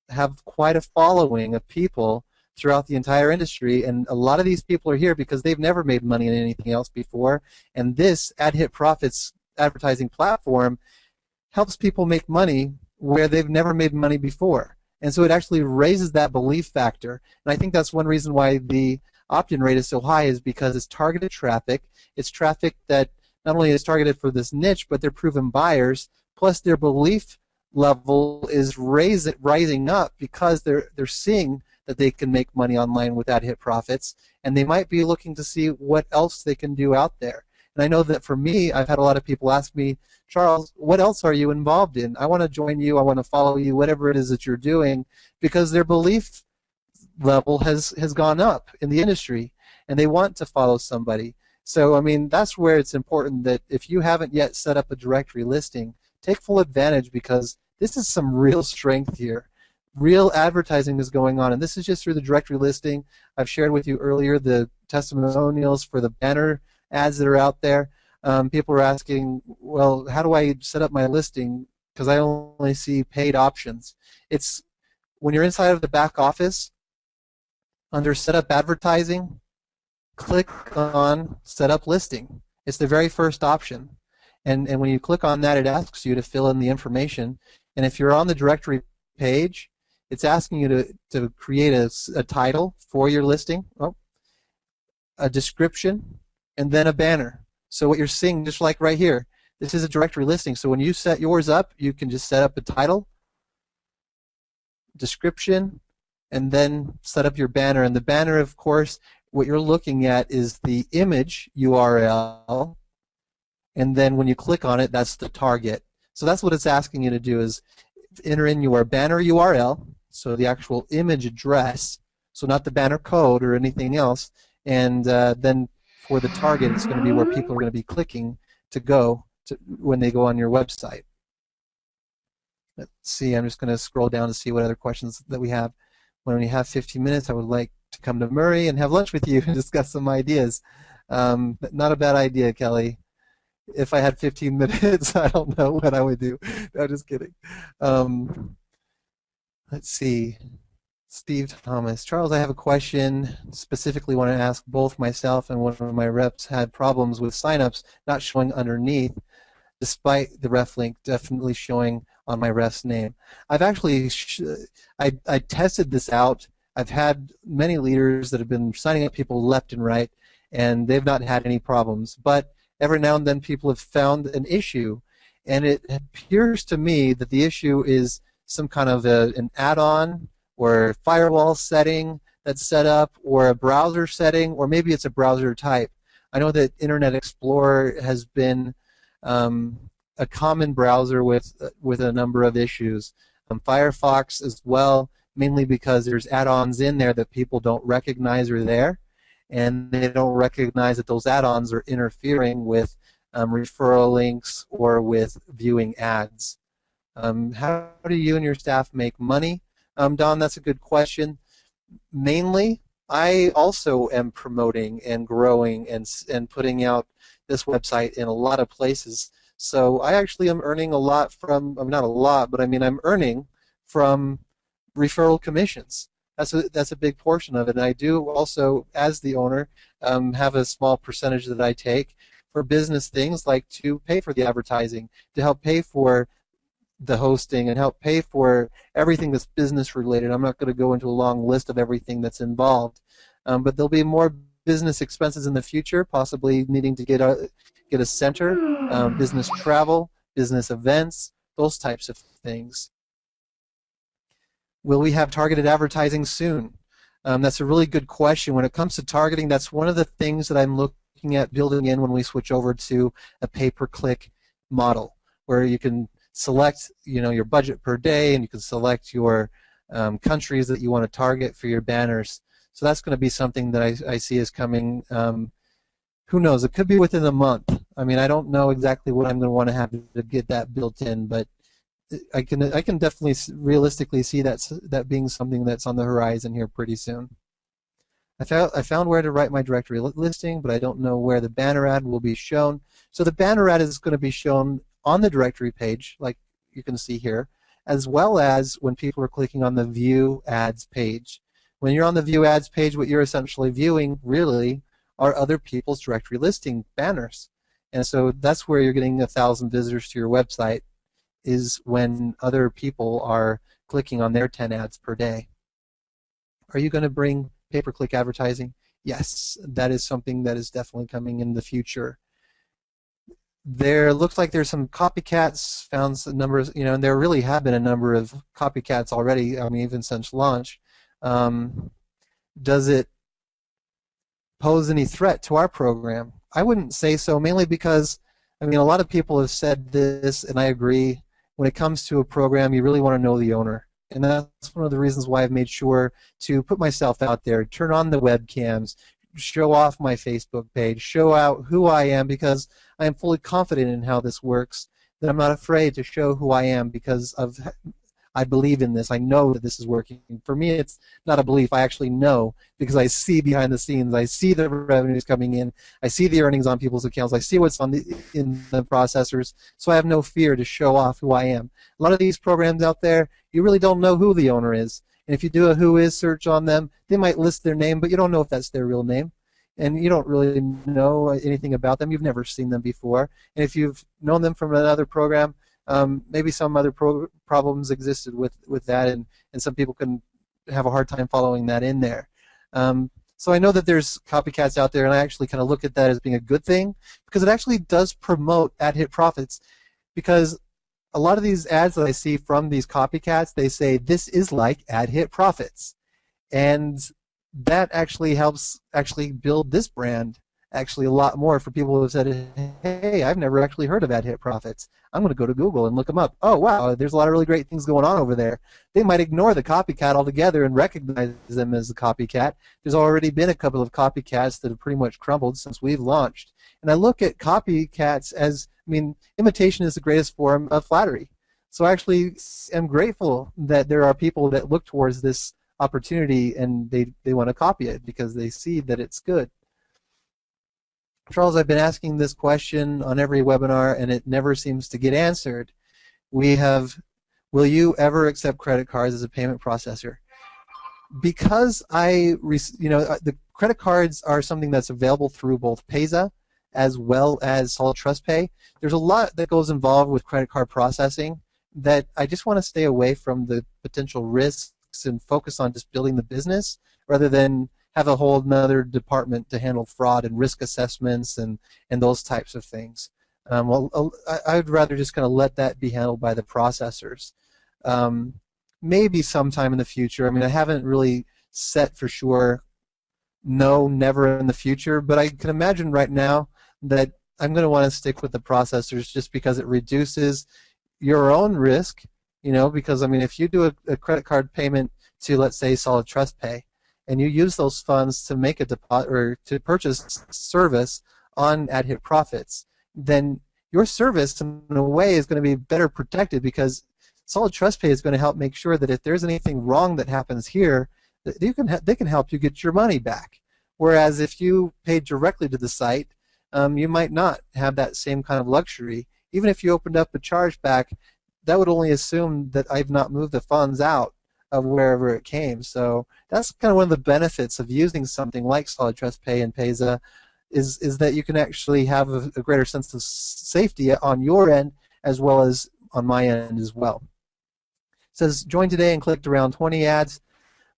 have quite a following of people throughout the entire industry. And a lot of these people are here because they've never made money in anything else before. And this AdHitProfits advertising platform helps people make money where they've never made money before. And so it actually raises that belief factor. And I think that's one reason why the opt-in rate is so high, is because it's targeted traffic. It's traffic that not only is targeted for this niche, but they're proven buyers, plus their belief level is rising up because they're seeing that they can make money online with AdHitProfits, and they might be looking to see what else they can do out there. And I know that for me, I've had a lot of people ask me, Charles, what else are you involved in? I want to join you, I want to follow you, whatever it is that you're doing, because their belief level has gone up in the industry, and they want to follow somebody. So I mean, that's where it's important that if you haven't yet set up a directory listing, take full advantage, because this is some real strength here. Real advertising is going on, and this is just through the directory listing. I've shared with you earlier the testimonials for the banner ads that are out there. People are asking, well, how do I set up my listing because I only see paid options. It's when you're inside of the back office, under Setup Advertising, click on Setup Listing. It's the very first option. And when you click on that, it asks you to fill in the information. And if you're on the directory page, it's asking you to create a title for your listing, a description, and then a banner. So what you're seeing, just like right here, this is a directory listing. So when you set yours up, you can just set up a title, description, and then set up your banner. And the banner, of course, what you're looking at is the image URL, and then when you click on it, that's the target. So that's what it's asking you to do, is enter in your banner URL, so the actual image address, so not the banner code or anything else, and then for the target, it's going to be where people are going to be clicking to go to when they go on your website. Let's see, I'm just going to scroll down to see what other questions that we have. When we have 15 minutes, I would like to come to Murray and have lunch with you and discuss some ideas. Not a bad idea, Kelly. If I had 15 minutes, I don't know what I would do. No, just kidding. Let's see. Steve Thomas. Charles, I have a question. Specifically want to ask both myself and one of my reps had problems with signups not showing underneath, despite the ref link definitely showing on my ref's name. I've actually, I tested this out. I've had many leaders that have been signing up people left and right, and they've not had any problems. But every now and then people have found an issue, and it appears to me that the issue is some kind of an add-on or firewall setting that's set up, or a browser setting, or maybe it's a browser type. I know that Internet Explorer has been a common browser with a number of issues. Firefox as well, mainly because there's add-ons in there that people don't recognize are there, and they don't recognize that those add-ons are interfering with referral links or with viewing ads. How do you and your staff make money? Don, that's a good question. Mainly, I also am promoting and growing and putting out this website in a lot of places. So I actually am earning a lot from, not a lot, but I mean I'm earning from referral commissions. That's a big portion of it. And I do also, as the owner, have a small percentage that I take for business things, like to pay for the advertising, to help pay for the hosting and help pay for everything that's business related. I'm not going to go into a long list of everything that's involved, but there'll be more business expenses in the future, possibly needing to get a center, business travel, business events, those types of things. Will we have targeted advertising soon? That's a really good question. When it comes to targeting, that's one of the things that I'm looking at building in when we switch over to a pay-per-click model, where you can select, your budget per day, and you can select your countries that you want to target for your banners. So that's going to be something that I see is coming. Who knows? It could be within a month. I mean, I don't know exactly what I'm going to want to have to get that built in, but I can definitely realistically see that being something that's on the horizon here pretty soon. I found where to write my directory listing, but I don't know where the banner ad will be shown. So the banner ad is going to be shown on the directory page, like you can see here, as well as when people are clicking on the View Ads page. When you're on the View Ads page, what you're essentially viewing really are other people's directory listing banners. And so that's where you're getting 1,000 visitors to your website, is when other people are clicking on their 10 ads per day. Are you going to bring pay-per-click advertising? Yes, that is something that is definitely coming in the future. There looks like there's some copycats, found some numbers, and there really have been a number of copycats already, I mean, even since launch. Does it pose any threat to our program? I wouldn't say so, mainly because, I mean, a lot of people have said this, and I agree. When it comes to a program, you really want to know the owner. And that's one of the reasons why I've made sure to put myself out there, turn on the webcams, show off my Facebook page, show out who I am, because I am fully confident in how this works, that I'm not afraid to show who I am, because I believe in this. I know that this is working. For me, it's not a belief. I actually know because I see behind the scenes. I see the revenues coming in. I see the earnings on people's accounts. I see what's in the processors. So I have no fear to show off who I am. A lot of these programs out there, you really don't know who the owner is. And if you do a who is search on them, they might list their name, but you don't know if that's their real name. And you don't really know anything about them. You've never seen them before. And if you've known them from another program, maybe some other problems existed with that, and some people can have a hard time following that in there. So I know that there's copycats out there, and I actually kind of look at that as being a good thing because it actually does promote AdHitProfits, because a lot of these ads that I see from these copycats, they say this is like AdHitProfits, and that actually helps build this brand actually a lot more for people who have said, hey, I've never actually heard of AdHitProfits. I'm going to go to Google and look them up. Oh, wow, there's a lot of really great things going on over there. They might ignore the copycat altogether and recognize them as a copycat. There's already been a couple of copycats that have pretty much crumbled since we've launched. And I look at copycats as, I mean, imitation is the greatest form of flattery. So I actually am grateful that there are people that look towards this opportunity and they want to copy it because they see that it's good. Charles, I've been asking this question on every webinar and it never seems to get answered. Will you ever accept credit cards as a payment processor? Because the credit cards are something that's available through both Payza as well as Solid Trust Pay. There's a lot that goes involved with credit card processing that I just want to stay away from the potential risks and focus on just building the business rather than have a whole another department to handle fraud and risk assessments and those types of things. I would rather just kind of let that be handled by the processors. Maybe sometime in the future. I mean, I haven't really set for sure. No, never in the future. But I can imagine right now that I'm going to want to stick with the processors just because it reduces your own risk. You know, because I mean, if you do a credit card payment to, let's say, Solid Trust Pay, and you use those funds to make a deposit or to purchase service on AdHitProfits, then your service, in a way, is going to be better protected because Solid Trust Pay is going to help make sure that if there's anything wrong that happens here, that they can help you get your money back. Whereas if you pay directly to the site, you might not have that same kind of luxury. Even if you opened up a chargeback, that would only assume that I've not moved the funds out of wherever it came. So that's kind of one of the benefits of using something like Solid Trust Pay and Payza is that you can actually have a greater sense of safety on your end as well as on my end as well. It says, join today and clicked around 20 ads,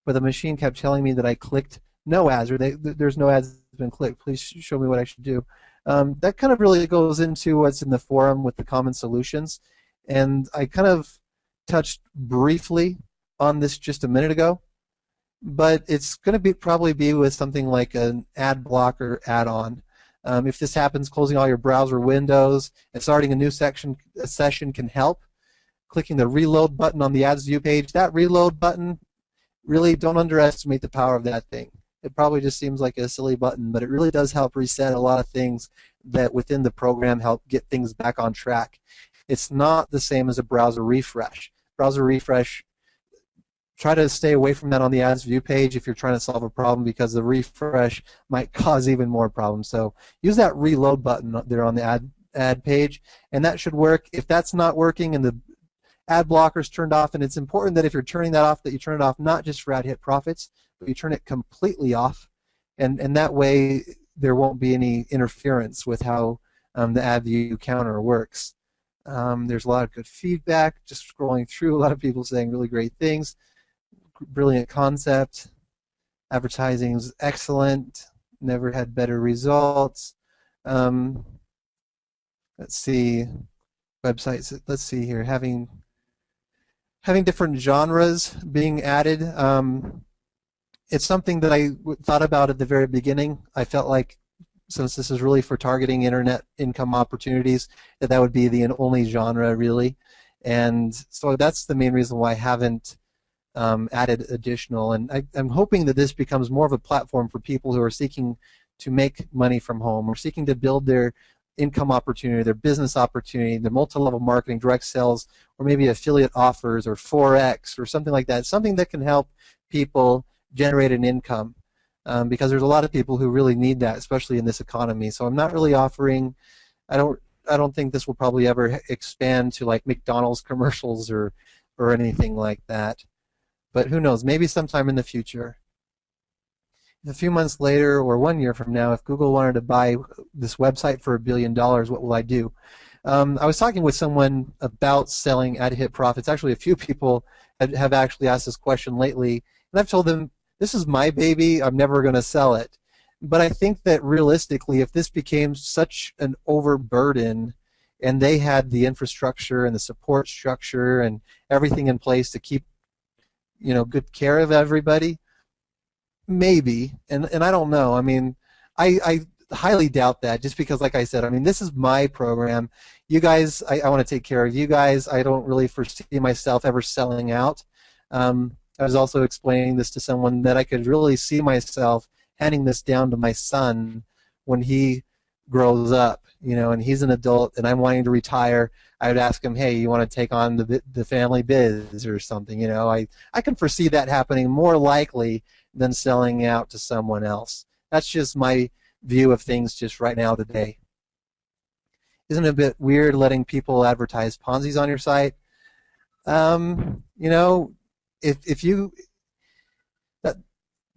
but the machine kept telling me that I clicked no ads, or there's no ads been clicked. Please show me what I should do. That kind of really goes into what's in the forum with the common solutions, and I kind of touched briefly on this just a minute ago, but it's going to probably be with something like an ad blocker add-on. If this happens, closing all your browser windows and starting a new session can help. Clicking the reload button on the ads view page, that reload button, really don't underestimate the power of that thing. It probably just seems like a silly button, but it really does help reset a lot of things that within the program help get things back on track. It's not the same as a browser refresh. Browser refresh, try to stay away from that on the ads view page if you're trying to solve a problem because the refresh might cause even more problems. So use that reload button there on the ad page, and that should work. If that's not working and the ad blocker's turned off, and it's important that if you're turning that off, that you turn it off not just for AdHitProfits, but you turn it completely off, and that way there won't be any interference with how the ad view counter works. There's a lot of good feedback, just scrolling through, a lot of people saying really great things. Brilliant concept. Advertising is excellent. Never had better results. Let's see. Websites. Let's see here. Having different genres being added. It's something that I thought about at the very beginning. I felt like since this is really for targeting internet income opportunities, that would be the only genre really. And so that's the main reason why I haven't added additional, and I'm hoping that this becomes more of a platform for people who are seeking to make money from home or seeking to build their income opportunity, their business opportunity, their multi-level marketing, direct sales, or maybe affiliate offers or Forex or something like that, something that can help people generate an income, because there's a lot of people who really need that, especially in this economy. So I'm not really offering, I don't think this will probably ever expand to like McDonald's commercials or anything like that. But who knows, maybe sometime in the future. A few months later or 1 year from now, if Google wanted to buy this website for $1 billion, what will I do? I was talking with someone about selling AdHitProfits. Actually, a few people have actually asked this question lately, and I've told them, this is my baby, I'm never going to sell it. But I think that realistically, if this became such an overburden and they had the infrastructure and the support structure and everything in place to keep, good care of everybody, maybe, and I don't know. I mean, I highly doubt that, just because, like I said, I mean, this is my program. You guys, I want to take care of you guys. I don't really foresee myself ever selling out. I was also explaining this to someone that I could really see myself handing this down to my son when he grows up, and he's an adult and I'm wanting to retire. I would ask him, hey, you want to take on the family biz or something? I can foresee that happening more likely than selling out to someone else. That's just my view of things just right now today. Isn't it a bit weird letting people advertise Ponzi's on your site? If you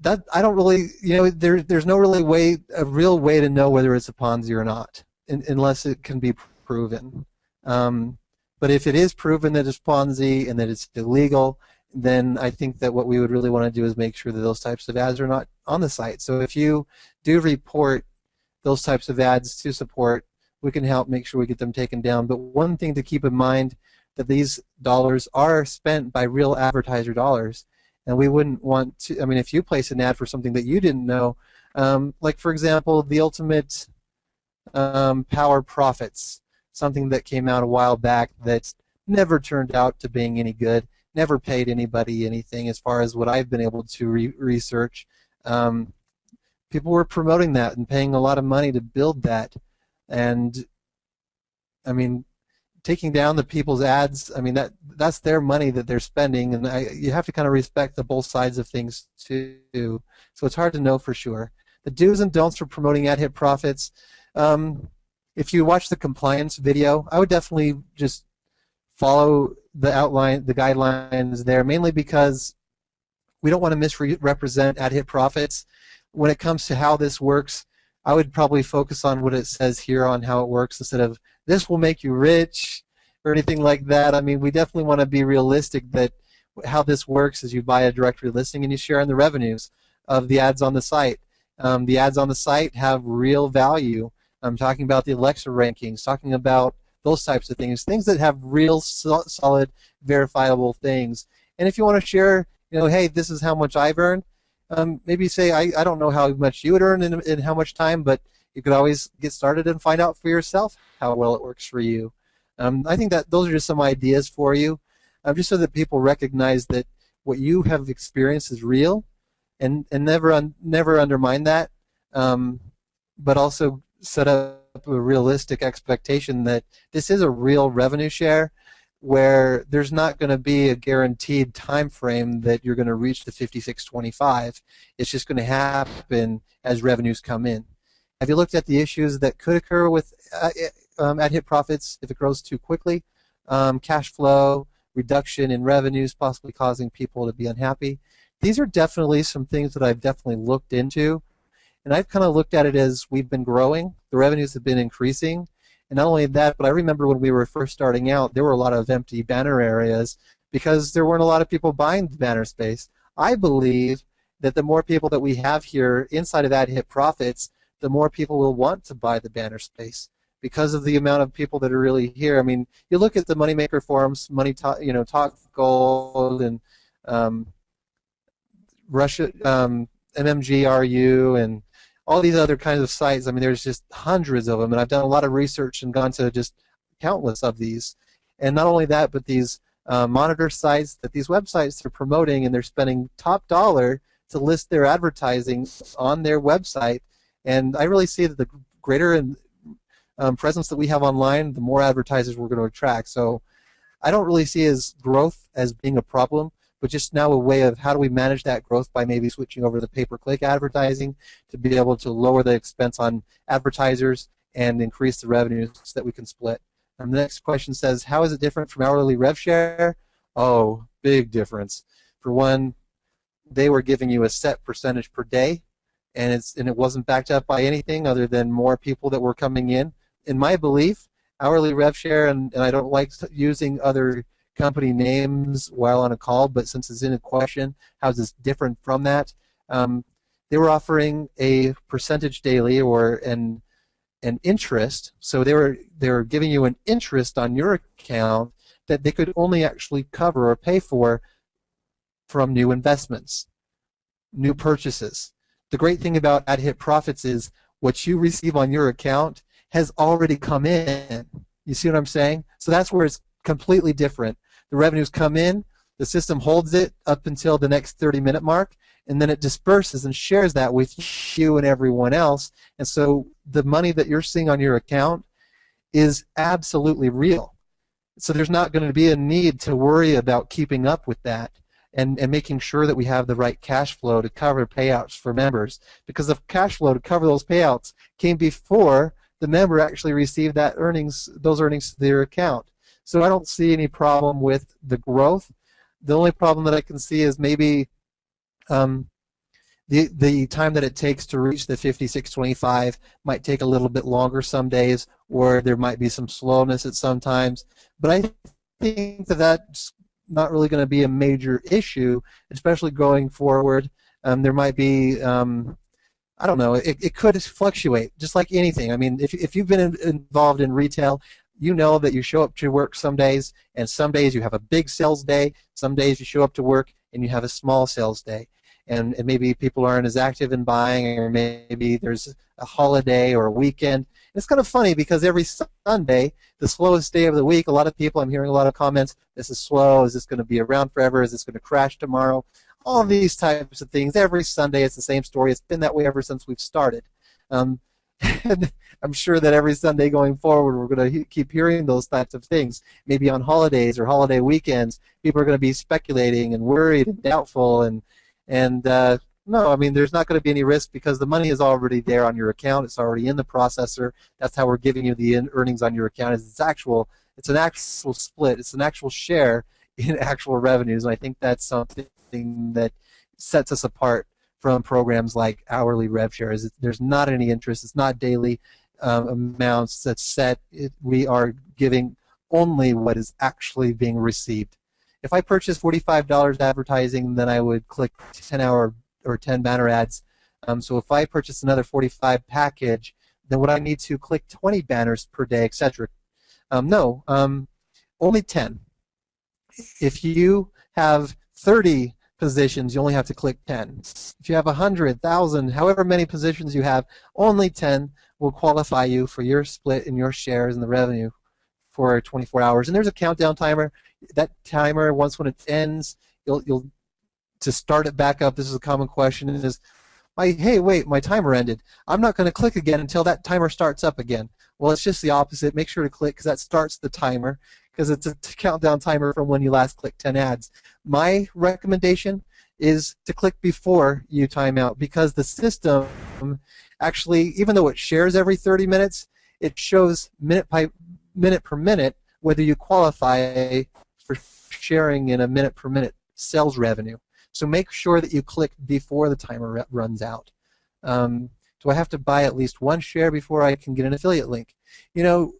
that I don't really, there's no really a real way to know whether it's a Ponzi or not, unless it can be proven. But if it is proven that it's Ponzi and that it's illegal, then I think that what we would really want to do is make sure that those types of ads are not on the site. So if you do report those types of ads to support, we can help make sure we get them taken down. But one thing to keep in mind, that these dollars are spent by real advertiser dollars, and we wouldn't want to, I mean, if you place an ad for something that you didn't know, like for example, the Ultimate Power Profits, something that came out a while back that's never turned out to being any good, never paid anybody anything as far as what I've been able to research. People were promoting that and paying a lot of money to build that, and I mean, taking down the people's ads, I mean, that's their money that they're spending, and you have to kind of respect the both sides of things too. So it's hard to know for sure. The do's and don'ts for promoting AdHitProfits. If you watch the compliance video, I would definitely just follow the outline, the guidelines there, mainly because we don't want to misrepresent AdHitProfits. When it comes to how this works, I would probably focus on what it says here on how it works instead of this will make you rich or anything like that. I mean, we definitely want to be realistic that how this works is you buy a directory listing and you share in the revenues of the ads on the site. The ads on the site have real value. I'm talking about the Alexa rankings, talking about those types of things that have real solid, verifiable things. And if you want to share, hey, this is how much I've earned, maybe say, I don't know how much you would earn in how much time, but you could always get started and find out for yourself how well it works for you. I think that those are just some ideas for you, just so that people recognize that what you have experienced is real, and never undermine that, but also set up a realistic expectation that this is a real revenue share, where there's not going to be a guaranteed time frame that you're going to reach the 5625. It's just going to happen as revenues come in. Have you looked at the issues that could occur with AdHitProfits if it grows too quickly? Cash flow, reduction in revenues, possibly causing people to be unhappy. These are definitely some things that I've definitely looked into, and I've kind of looked at it as we've been growing, the revenues have been increasing, and not only that, but I remember when we were first starting out, there were a lot of empty banner areas because there weren't a lot of people buying the banner space. I believe that the more people that we have here inside of AdHitProfits, the more people will want to buy the banner space because of the amount of people that are really here. I mean, you look at the Moneymaker forums, Talk Gold, and Russia, MMGRU, and all these other kinds of sites. I mean, there's just hundreds of them, and I've done a lot of research and gone to just countless of these. And not only that, but these monitor sites, that these websites are promoting, and they're spending top dollar to list their advertising on their website. And I really see that the greater and presence that we have online, the more advertisers we're going to attract. So I don't really see as growth as being a problem, but just now a way of how do we manage that growth by maybe switching over to pay-per-click advertising to be able to lower the expense on advertisers and increase the revenues that we can split. And the next question says, how is it different from hourly rev share? Oh, big difference. For one, they were giving you a set percentage per day, and it wasn't backed up by anything other than more people that were coming in. In my belief, hourly rev share, and I don't like using other company names while on a call, but since it's in a question, how is this different from that? They were offering a percentage daily or an interest, so they were giving you an interest on your account that they could only actually cover or pay for from new investments, new purchases. The great thing about AdHitProfits is what you receive on your account has already come in. You see what I'm saying? So that's where it's completely different. The revenues come in, the system holds it up until the next 30-minute mark, and then it disperses and shares that with you and everyone else. And so the money that you're seeing on your account is absolutely real. So there's not going to be a need to worry about keeping up with that and making sure that we have the right cash flow to cover payouts for members, because the cash flow to cover those payouts came before the member actually received those earnings to their account. So I don't see any problem with the growth. The only problem that I can see is maybe the time that it takes to reach the 5625 might take a little bit longer some days, or there might be some slowness at some times. But I think that that's not really going to be a major issue, especially going forward. There might be, I don't know, it could fluctuate, just like anything. I mean, if you've been involved in retail, you know that you show up to work some days, and some days you have a big sales day, some days you show up to work and you have a small sales day. And maybe people aren't as active in buying, or maybe there's a holiday or a weekend. And it's kind of funny because every Sunday, the slowest day of the week, a lot of people, I'm hearing a lot of comments, this is slow, is this going to be around forever, is this going to crash tomorrow? All of these types of things. Every Sunday it's the same story. It's been that way ever since we've started. And I'm sure that every Sunday going forward we're going to keep hearing those types of things. Maybe on holidays or holiday weekends, people are going to be speculating and worried and doubtful, and no, I mean, there's not going to be any risk because the money is already there on your account. It's already in the processor. That's how we're giving you the earnings on your account. It's an actual split. It's an actual share in actual revenues, and I think that's something that sets us apart from programs like hourly rev shares. There's not any interest. It's not daily amounts that's set. We are giving only what is actually being received. If I purchase $45 advertising, then I would click 10-hour or 10 banner ads. So if I purchase another 45 package, then would I need to click 20 banners per day, etc.? No, only 10. If you have 30 positions, you only have to click 10. If you have 100, 1,000, however many positions you have, only 10 will qualify you for your split in your shares and the revenue for 24 hours. And there's a countdown timer. That timer, once when it ends, you'll to start it back up. This is a common question. It is, hey, wait, my timer ended. I'm not going to click again until that timer starts up again. Well, it's just the opposite. Make sure to click because that starts the timer, because it's a countdown timer from when you last clicked 10 ads. My recommendation is to click before you time out, because the system actually, even though it shares every 30 minutes, it shows minute per minute whether you qualify for sharing in a minute per minute sales revenue. So make sure that you click before the timer runs out. Do I have to buy at least one share before I can get an affiliate link? You know,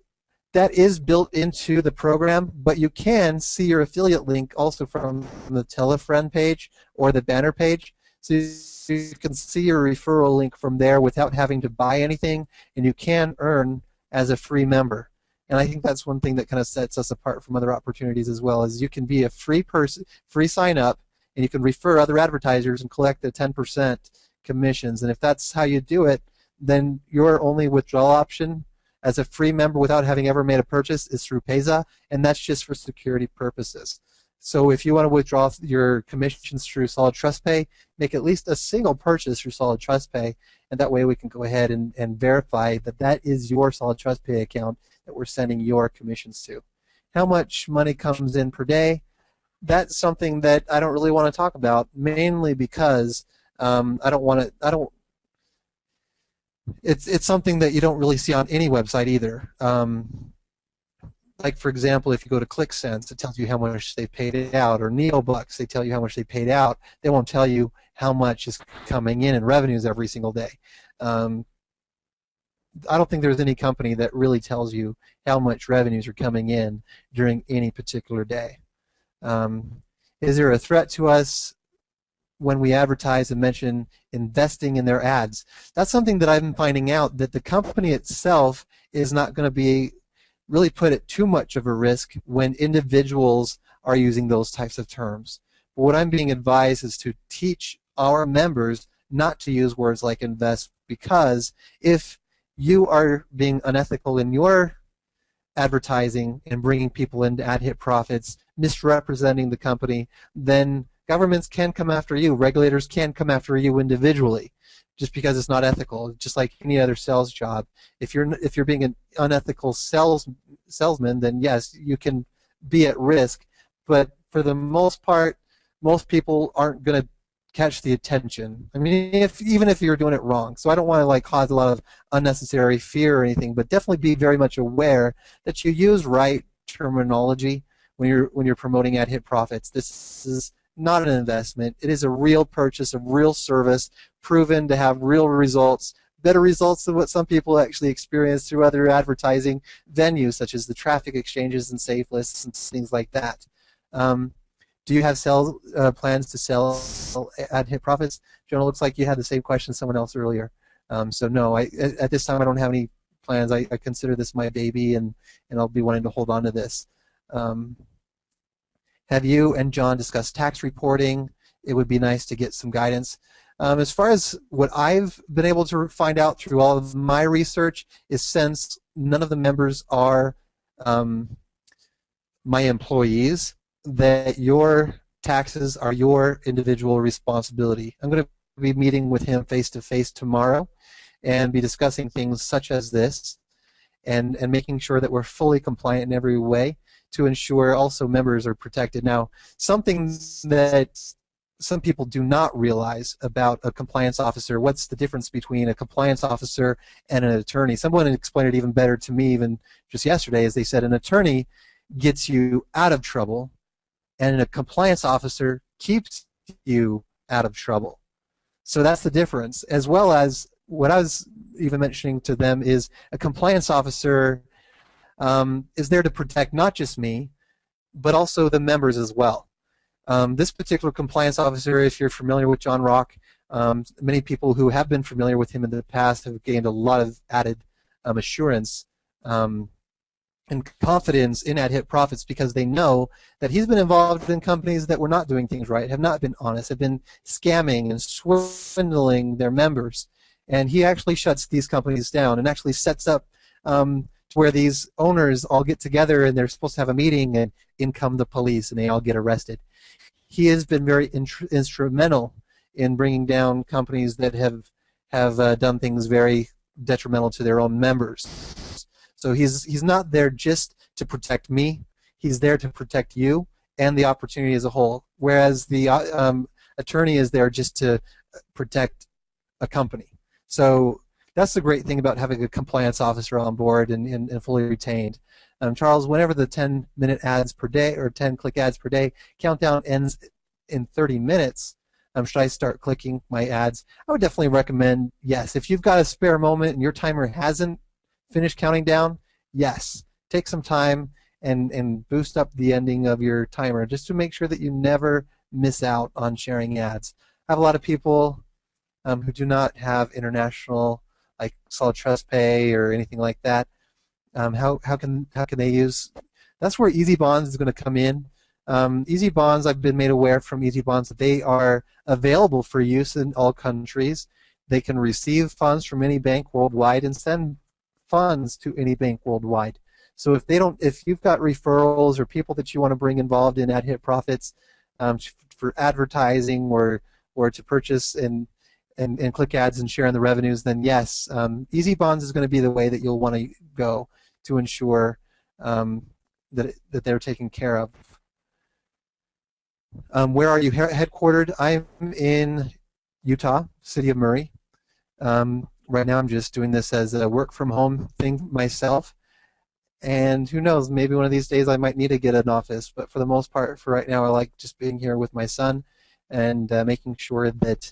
that is built into the program, but you can see your affiliate link also from the Tell a Friend page or the banner page. So you can see your referral link from there without having to buy anything, and you can earn as a free member. And I think that's one thing that kind of sets us apart from other opportunities as well, is you can be a free sign up, and you can refer other advertisers and collect the 10% commissions. And if that's how you do it, then your only withdrawal option as a free member without having ever made a purchase is through Payza, and that's just for security purposes. So if you want to withdraw your commissions through Solid Trust Pay, make at least a single purchase through Solid Trust Pay, and that way we can go ahead and verify that that is your Solid Trust Pay account that we're sending your commissions to. How much money comes in per day? That's something that I don't really want to talk about, mainly because I don't want to. I don't. It's something that you don't really see on any website either. Like, for example, if you go to ClickSense, it tells you how much they paid out, or NeoBucks, they tell you how much they paid out. They won't tell you how much is coming in revenues every single day. I don't think there's any company that really tells you how much revenues are coming in during any particular day. Is there a threat to us when we advertise and mention investing in their ads? That's something that I've been finding out, that the company itself is not going to be really put at too much of a risk when individuals are using those types of terms. But what I'm being advised is to teach our members not to use words like invest, because if you are being unethical in your advertising and bringing people into AdHitProfits, misrepresenting the company, then governments can come after you. Regulators can come after you individually, just because it's not ethical. Just like any other sales job, if you're being an unethical salesman, then yes, you can be at risk. But for the most part, most people aren't going to catch the attention. I mean, even if you're doing it wrong. So I don't want to cause a lot of unnecessary fear or anything, but definitely be very much aware that you use right terminology when you're promoting AdHitProfits. This is not an investment. It is a real purchase, a real service, proven to have real results, better results than what some people actually experience through other advertising venues, such as the traffic exchanges and safe lists and things like that. Do you have plans to sell AdHitProfits? Jonah, looks like you had the same question as someone else earlier. So no, at this time I don't have any plans. I consider this my baby, and I'll be wanting to hold on to this. Have you and John discussed tax reporting? It would be nice to get some guidance. As far as what I've been able to find out through all of my research is, since none of the members are my employees, that your taxes are your individual responsibility. I'm going to be meeting with him face-to-face tomorrow and be discussing things such as this, and making sure that we're fully compliant in every way to ensure also members are protected. Now, something that some people do not realize about a compliance officer, what's the difference between a compliance officer and an attorney? Someone explained it even better to me even just yesterday, as they said an attorney gets you out of trouble, and a compliance officer keeps you out of trouble. So that's the difference. As well as what I was even mentioning to them is a compliance officer is there to protect not just me, but also the members as well. This particular compliance officer, if you're familiar with John Rock, many people who have been familiar with him in the past have gained a lot of added assurance and confidence in AdHitProfits, because they know that he's been involved in companies that were not doing things right, have not been honest, have been scamming and swindling their members. And he actually shuts these companies down and actually sets up to where these owners all get together and they're supposed to have a meeting, and in come the police and they all get arrested. He has been very instrumental in bringing down companies that have done things very detrimental to their own members. So he's not there just to protect me. He's there to protect you and the opportunity as a whole, whereas the attorney is there just to protect a company. So that's the great thing about having a compliance officer on board and fully retained. Charles, whenever the 10-minute ads per day or 10-click ads per day countdown ends in 30 minutes, should I start clicking my ads? I would definitely recommend yes. If you've got a spare moment and your timer hasn't finished counting down, yes. Take some time and boost up the ending of your timer just to make sure that you never miss out on sharing ads. I have a lot of people who do not have international, like Solid Trust Pay or anything like that. How can they use? That's where Easy Bonds is going to come in. Easy Bonds, I've been made aware from Easy Bonds that they are available for use in all countries. They can receive funds from any bank worldwide and send funds to any bank worldwide. So if you've got referrals or people that you want to bring involved in AdHitProfits for advertising or to purchase and click ads and share in the revenues, then yes, Easy Bonds is going to be the way that you'll want to go to ensure that they're taken care of. Where are you headquartered? I'm in Utah, city of Murray. Right now I'm just doing this as a work from home thing myself. And who knows, maybe one of these days I might need to get an office. But for the most part, for right now, I like just being here with my son and making sure that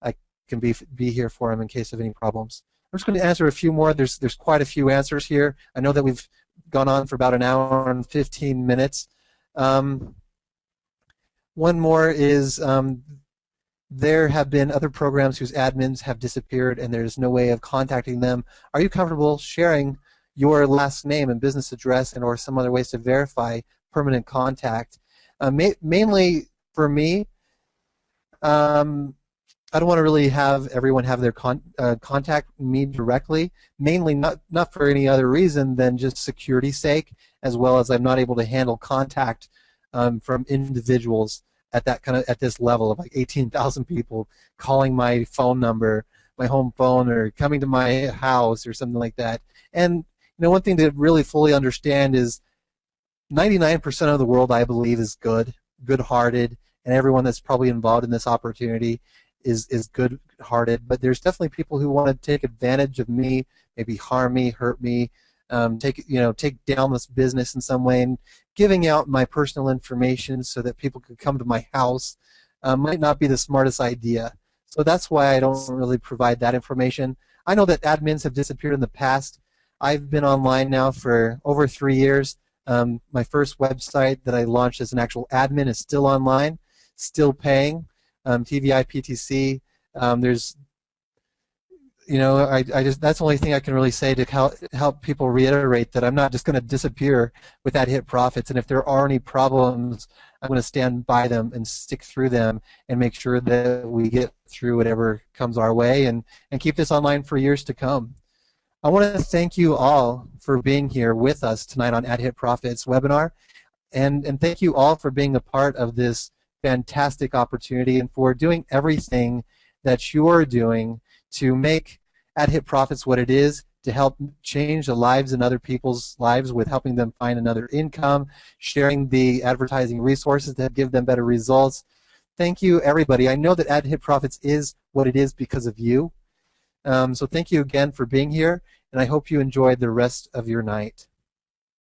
I can be here for him in case of any problems. I'm just going to answer a few more. There's quite a few answers here. I know that we've gone on for about an hour and 15 minutes. One more is there have been other programs whose admins have disappeared and there's no way of contacting them. Are you comfortable sharing your last name and business address and or some other ways to verify permanent contact? Mainly for me, I don't want to really have everyone have their contact me directly, mainly not for any other reason than just security's sake, as well as I'm not able to handle contact from individuals at this level of like 18,000 people calling my phone number, my home phone, or coming to my house or something like that. And one thing to really fully understand is 99% of the world, I believe, is good-hearted, and everyone that's probably involved in this opportunity is good-hearted. But there's definitely people who want to take advantage of me, maybe harm me, hurt me, take down this business in some way. And giving out my personal information so that people could come to my house might not be the smartest idea. So that's why I don't really provide that information. I know that admins have disappeared in the past. I've been online now for over 3 years. My first website that I launched as an actual admin is still online, still paying. TVIPTC. There's, that's the only thing I can really say to help people reiterate that I'm not just going to disappear with AdHitProfits. And if there are any problems, I'm going to stand by them and stick through them and make sure that we get through whatever comes our way and keep this online for years to come. I want to thank you all for being here with us tonight on AdHitProfits webinar, and thank you all for being a part of this fantastic opportunity and for doing everything that you're doing to make AdHitProfits what it is, to help change the lives and other people's lives with helping them find another income, sharing the advertising resources that give them better results. Thank you, everybody. I know that AdHitProfits is what it is because of you. So thank you again for being here, and I hope you enjoyed the rest of your night.